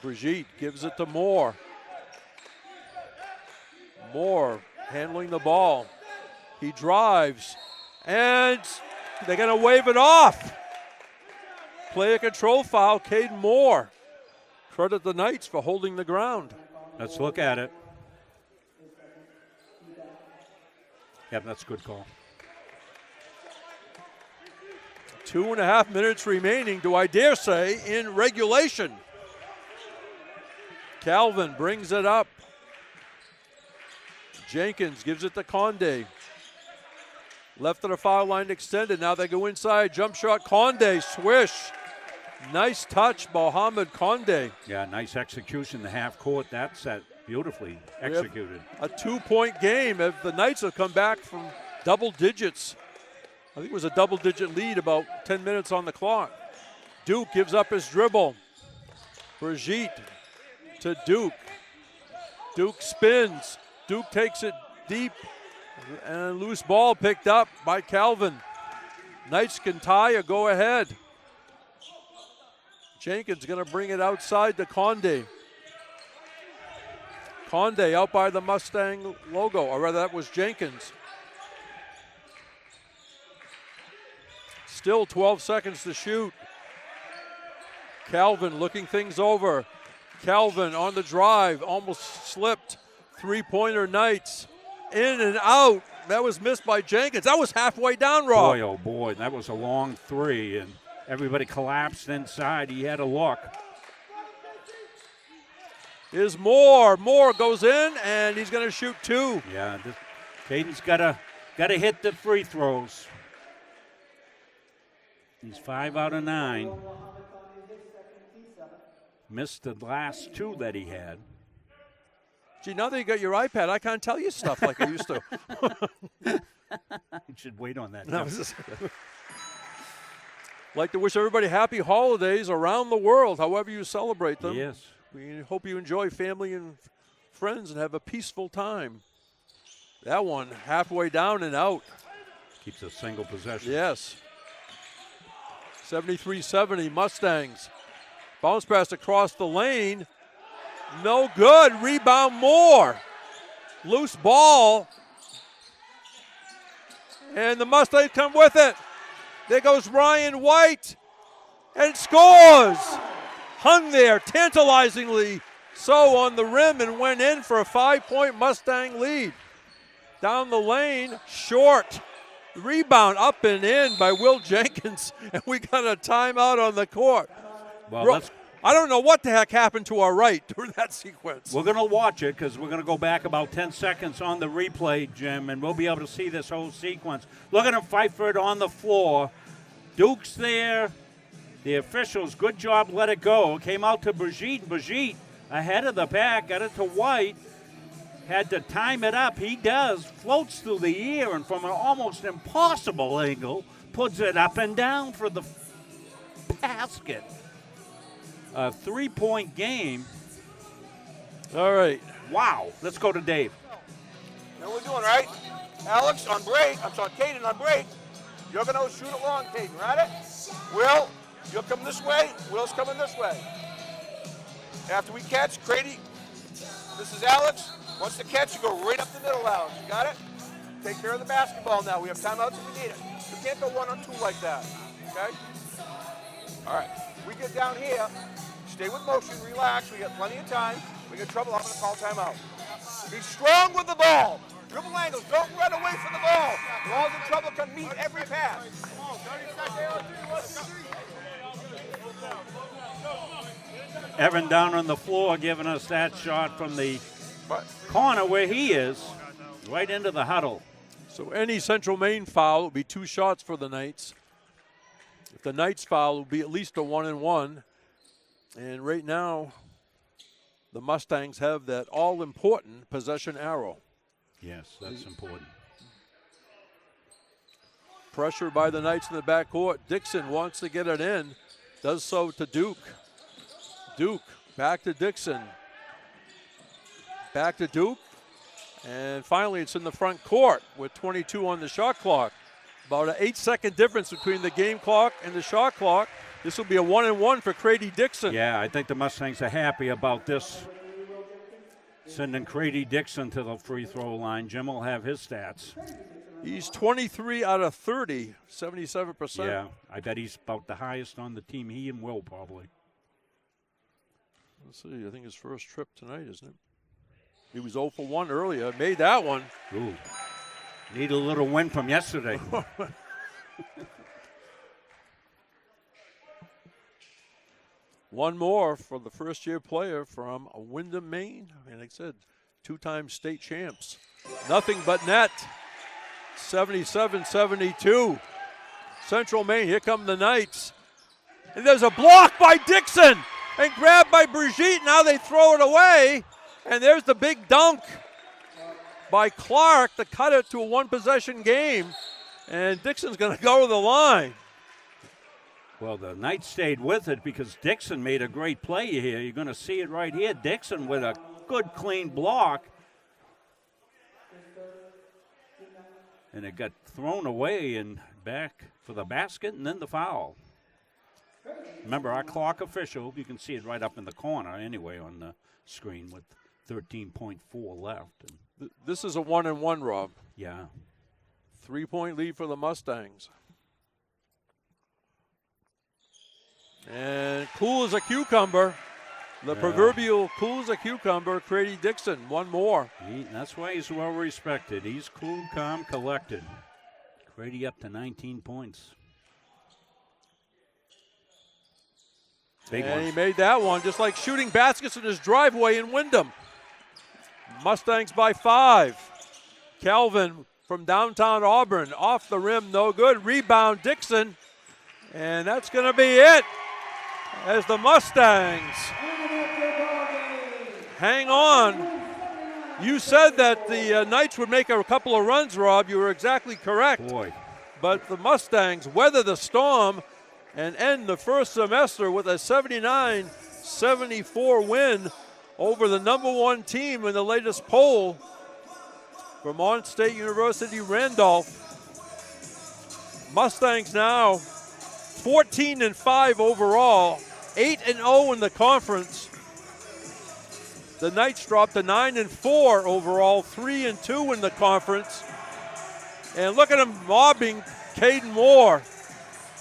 Speaker 1: Brigitte gives it to Moore. Moore handling the ball. He drives, and they're going to wave it off. Player control foul, Caden Moore. Credit the Knights for holding the ground.
Speaker 2: Let's look at it. Yep, that's a good call.
Speaker 1: 2.5 minutes remaining, do I dare say, in regulation. Calvin brings it up. Jenkins gives it to Conde. Left of the foul line extended. Now they go inside. Jump shot. Conde, swish. Nice touch, Mohamed Conde.
Speaker 2: Yeah, nice execution. The half court. That's that beautifully executed.
Speaker 1: A 2-point game if the Knights have come back from double digits. I think it was a double-digit lead, about 10 minutes on the clock. Duke gives up his dribble. Brigitte to Duke. Duke spins. Duke takes it deep. And loose ball picked up by Calvin. Knights can tie or go ahead. Jenkins going to bring it outside to Conde. Conde out by the Mustang logo, or rather that was Jenkins. Still 12 seconds to shoot. Calvin looking things over. Calvin on the drive, almost slipped. 3-pointer Knights. in and out. That was missed by Jenkins. That was halfway down, Rob.
Speaker 2: Boy, oh boy, that was a long three, and everybody collapsed inside. He had a look.
Speaker 1: Here's Moore. Moore goes in, and he's going to shoot 2.
Speaker 2: Yeah, Caden's got to hit the free throws. He's 5 out of 9. Missed the last 2 that he had.
Speaker 1: Gee, now that you got your iPad, I can't tell you stuff like I used to.
Speaker 2: You should wait on that.
Speaker 1: No, like to wish everybody happy holidays around the world, however you celebrate them.
Speaker 2: Yes.
Speaker 1: We hope you enjoy family and friends and have a peaceful time. That one halfway down and out.
Speaker 2: Keeps a single possession.
Speaker 1: Yes. 73-70 Mustangs. Bounce pass across the lane. No good. Rebound Moore. Loose ball. And the Mustangs come with it. There goes Ryan White. And scores. Hung there tantalizingly so on the rim and went in for a 5-point Mustang lead. Down the lane, short. Rebound up and in by Will Jenkins. And we got a timeout on the court.
Speaker 2: Well,
Speaker 1: I don't know what the heck happened to our right during that sequence.
Speaker 2: We're going to watch it because we're going to go back about 10 seconds on the replay, Jim, and we'll be able to see this whole sequence. Look at him fight for it on the floor. Duke's there. The officials, good job, let it go. Came out to Brigitte. Brigitte ahead of the pack, got it to White. Had to time it up. He does. Floats through the air and from an almost impossible angle, puts it up and down for the basket. A 3-point game.
Speaker 1: All right.
Speaker 2: Wow. Let's go to Dave.
Speaker 13: You know what we're doing, right? Alex, on break. I'm sorry, Caden, on break. You're going to shoot it long, Caden. Right? Will, you'll come this way. Will's coming this way. After we catch, Grady, this is Alex. Once the catch, you go right up the middle, Alex. You got it? Take care of the basketball now. We have timeouts if we need it. You can't go 1 on 2 like that. Okay? All right. We get down here. Stay with motion. Relax. We got plenty of time. We get trouble. I'm going to call timeout. Be strong with the ball. Dribble angles. Don't run away from the ball. Balls in trouble can meet every pass.
Speaker 2: Evan down on the floor giving us that shot from the corner where he is, right into the huddle.
Speaker 1: So any Central Maine foul will be 2 shots for the Knights. If the Knights foul, it will be at least a 1-and-1. And right now, the Mustangs have that all-important possession arrow.
Speaker 2: Yes, that's important.
Speaker 1: Pressure by the Knights in the backcourt. Dixon wants to get it in. Does so to Duke. Duke back to Dixon. Back to Duke. And finally, it's in the front court with 22 on the shot clock. About an 8-second difference between the game clock and the shot clock. This will be a 1-and-1 for Crady Dixon.
Speaker 2: Yeah, I think the Mustangs are happy about this. Sending Crady Dixon to the free throw line. Jim will have his stats.
Speaker 1: He's 23 out of 30, 77%.
Speaker 2: Yeah, I bet he's about the highest on the team. He and Will probably.
Speaker 1: Let's see, I think his first trip tonight, isn't it? He was 0 for 1 earlier. Made that one.
Speaker 2: Ooh. Need a little win from yesterday.
Speaker 1: One more for the first-year player from Windham, Maine. And like I said, 2-time state champs. Nothing but net. 77-72. Central Maine, here come the Knights. And there's a block by Dixon. And grabbed by Brigitte. Now they throw it away. And there's the big dunk by Clark to cut it to a 1-possession game. And Dixon's going to go to the line.
Speaker 2: Well, the Knights stayed with it because Dixon made a great play here. You're going to see it right here. Dixon with a good, clean block. And it got thrown away and back for the basket and then the foul. Remember, our clock official, you can see it right up in the corner anyway on the screen with 13.4 left. And
Speaker 1: this is a 1-and-1, Rob.
Speaker 2: Yeah.
Speaker 1: 3-point lead for the Mustangs. And cool as a cucumber. The proverbial cool as a cucumber, Grady Dixon, one more.
Speaker 2: That's why he's well respected. He's cool, calm, collected. Grady up to 19 points. Big
Speaker 1: And
Speaker 2: ones.
Speaker 1: he made that one, just like shooting baskets in his driveway in Wyndham. Mustangs by 5. Calvin from downtown Auburn, off the rim, no good. Rebound, Dixon. And that's going to be it as the Mustangs hang on. You said that the Knights would make a couple of runs, Rob. You were exactly correct.
Speaker 2: Boy.
Speaker 1: But the Mustangs weather the storm and end the first semester with a 79-74 win over the #1 team in the latest poll, Vermont State University Randolph. Mustangs now 14-5 overall, 8-0 in the conference. The Knights dropped to 9-4 overall, 3-2 in the conference. And look at him mobbing Caden Moore.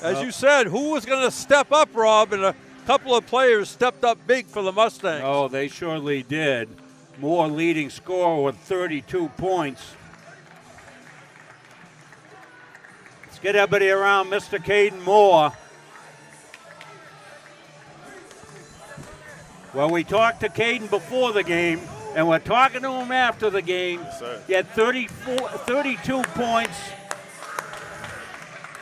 Speaker 1: As you said, who was going to step up, Rob? And a couple of players stepped up big for the Mustangs.
Speaker 2: Oh, they surely did. Moore leading scorer with 32 points. Let's get everybody around Mr. Caden Moore. Well, we talked to Caden before the game, and we're talking to him after the game.
Speaker 3: Yes, sir.
Speaker 2: He had 32 points,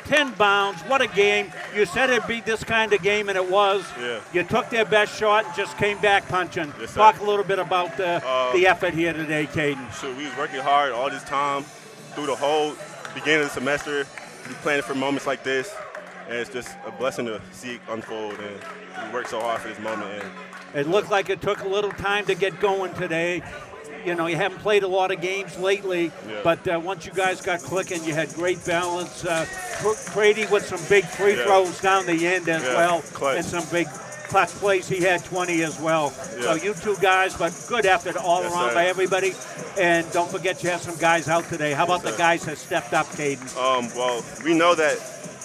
Speaker 2: 10 bounds. What a game. You said it'd be this kind of game, and it was.
Speaker 3: Yeah.
Speaker 2: You took their best shot and just came back punching.
Speaker 3: Yes, sir.
Speaker 2: Talk a little bit about the effort here today, Caden.
Speaker 3: Sure, we was working hard all this time through the whole beginning of the semester. We planned for moments like this, and it's just a blessing to see it unfold. And we worked so hard for this moment. And
Speaker 2: it looked like it took a little time to get going today. You know, you haven't played a lot of games lately, but once you guys got clicking, you had great balance. Brady with some big free throws down the end as well, and some big clutch plays. He had 20 as well. So you two guys, but good effort all around by everybody. And don't forget you have some guys out today. How about the guys that stepped up, Caden?
Speaker 3: Well, we know that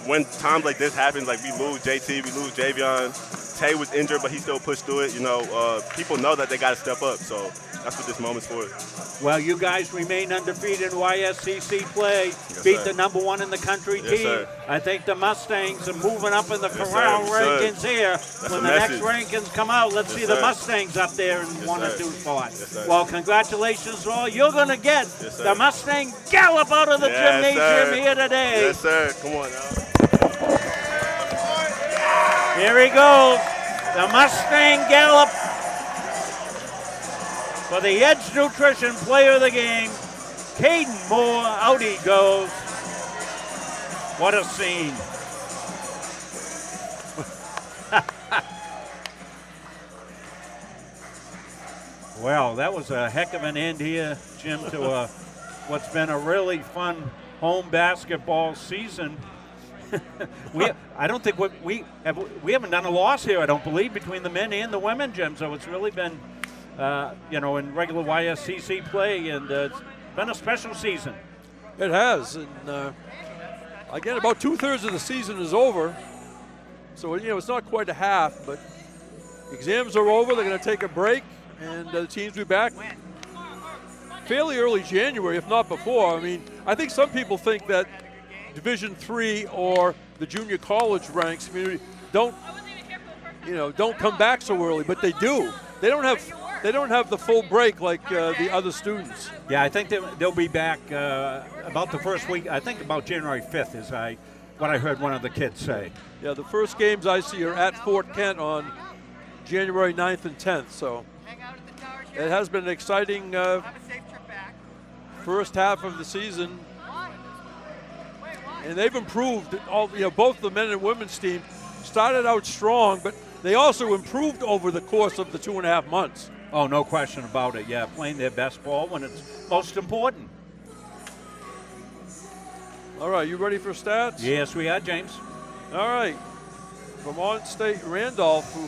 Speaker 3: when times like this happen, like we lose JT, we lose Javion. Tay was injured, but he still pushed through it. You know, people know that they got to step up. So that's what this moment's for.
Speaker 2: Well, you guys remain undefeated in YSCC play. Beat the #1 in the country team.
Speaker 3: Sir.
Speaker 2: I think the Mustangs are moving up in the corral rankings here. When the next rankings come out, let's see the Mustangs up there in 1 or 2 spots. Well, congratulations to all. You're going to get the Mustang Gallop out of the gymnasium here today.
Speaker 3: Yes, sir. Come on now.
Speaker 2: Here he goes, the Mustang Gallop for the Edge Nutrition Player of the Game, Caden Moore. Out he goes. What a scene. Well, that was a heck of an end here, Jim, to what's been a really fun home basketball season. I don't think we haven't done a loss here, I don't believe, between the men and the women, Jim. So it's really been, in regular YSCC play, and it's been a special season.
Speaker 1: It has, and again, about 2/3 of the season is over. So it's not quite a half, but exams are over. They're going to take a break, and the teams will be back fairly early January, if not before. I mean, I think some people think that Division III or the junior college ranks don't come back so early, but they do. They don't have the full break like the other students.
Speaker 2: Yeah, I think they'll be back about the first week. I think about January 5th is what I heard one of the kids say.
Speaker 1: Yeah, the first games I see are at Fort Kent on January 9th and 10th. So it has been an exciting first half of the season. And they've improved. Both the men and women's team started out strong, but they also improved over the course of the 2.5 months.
Speaker 2: Oh, no question about it. Yeah, playing their best ball when it's most important.
Speaker 1: All right, you ready for stats?
Speaker 2: Yes, we are, James.
Speaker 1: All right. Vermont State Randolph, who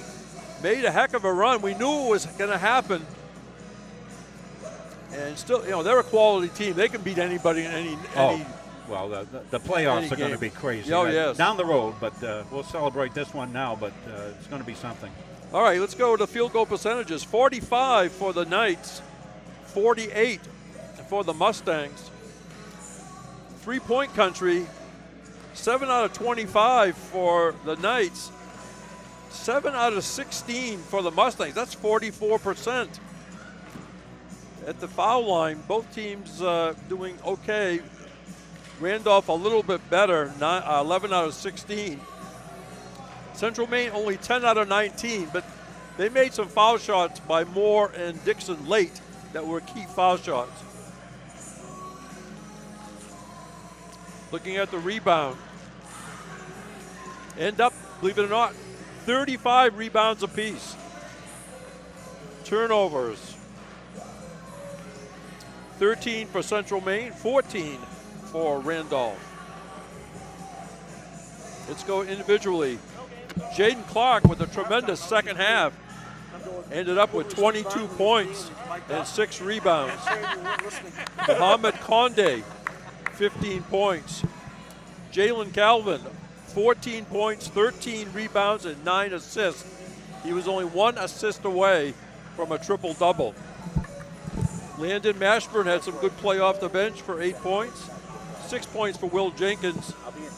Speaker 1: made a heck of a run. We knew it was going to happen. And still, they're a quality team. They can beat anybody in any
Speaker 2: Well, the playoffs are going to be crazy.
Speaker 1: Oh, yes.
Speaker 2: Down the road, but we'll celebrate this one now, but it's going to be something.
Speaker 1: All right, let's go to field goal percentages. 45 for the Knights, 48 for the Mustangs. 3-point country, 7 out of 25 for the Knights, 7 out of 16 for the Mustangs. That's 44%. At the foul line, both teams doing okay. Randolph a little bit better, 11 out of 16. Central Maine only 10 out of 19, but they made some foul shots by Moore and Dixon late that were key foul shots. Looking at the rebound. End up, believe it or not, 35 rebounds apiece. Turnovers. 13 for Central Maine, 14 for Randolph. Let's go individually. Jaden Clark with a tremendous second half. Ended up with 22 points and 6 rebounds. Mohamed Conde, 15 points. Jalen Calvin, 14 points, 13 rebounds, and 9 assists. He was only 1 assist away from a triple-double. Landon Mashburn had some good play off the bench for 8 points. 6 points for Will Jenkins.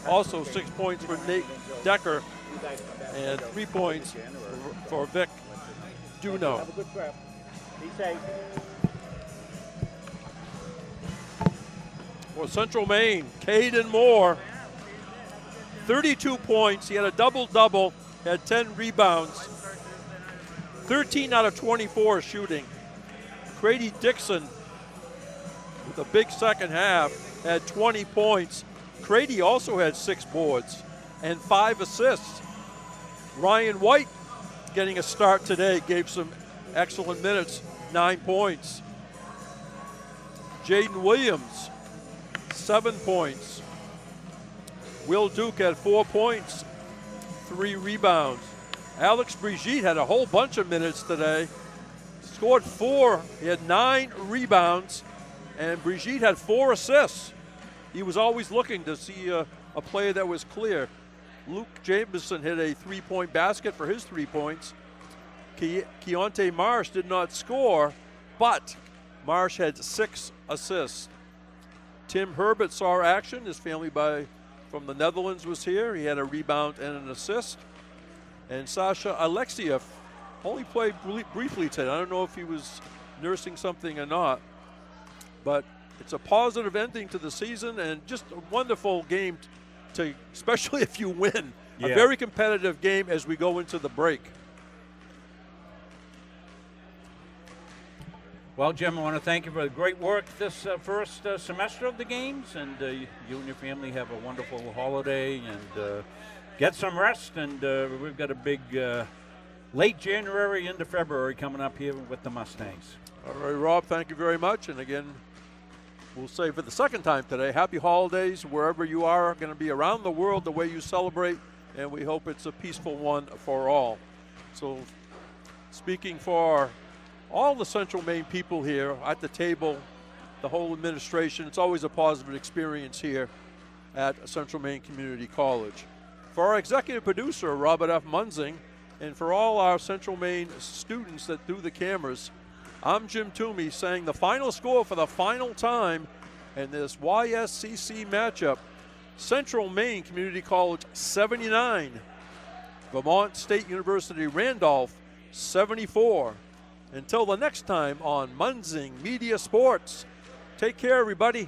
Speaker 1: Also 6 points for Nate Decker. And 3 points for Vic Duno.
Speaker 2: Have a good trip. Be safe.
Speaker 1: For Central Maine, Caden Moore, 32 points. He had a double-double, had 10 rebounds. 13 out of 24 shooting. Grady Dixon, with a big second half, had 20 points. Grady also had 6 boards and 5 assists. Ryan White, getting a start today, gave some excellent minutes, 9 points. Jaden Williams, 7 points. Will Duke had 4 points, 3 rebounds. Alex Brigitte had a whole bunch of minutes today. Scored 4, he had 9 rebounds, and Brigitte had 4 assists. He was always looking to see a player that was clear. Luke Jameson hit a 3-point basket for his 3 points. Keontae Marsh did not score, but Marsh had 6 assists. Tim Herbert saw action. His family from the Netherlands was here. He had a rebound and an assist. And Sasha Alexiev only played briefly today. I don't know if he was nursing something or not, but it's a positive ending to the season and just a wonderful game, especially if you win.
Speaker 2: Yeah.
Speaker 1: A very competitive game as we go into the break.
Speaker 2: Well, Jim, I want to thank you for the great work this first semester of the games, and you and your family have a wonderful holiday and get some rest. And we've got a big late January into February coming up here with the Mustangs.
Speaker 1: All right, Rob, thank you very much. And again, we'll say for the second time today, happy holidays wherever you are going to be around the world the way you celebrate, and we hope it's a peaceful one for all. So speaking for all the Central Maine people here at the table, the whole administration, it's always a positive experience here at Central Maine Community College. For our executive producer, Robert F. Munzing, and for all our Central Maine students that do the cameras, I'm Jim Toomey saying the final score for the final time in this YSCC matchup. Central Maine Community College 79, Vermont State University Randolph 74. Until the next time on Munzing Media Sports, take care, everybody.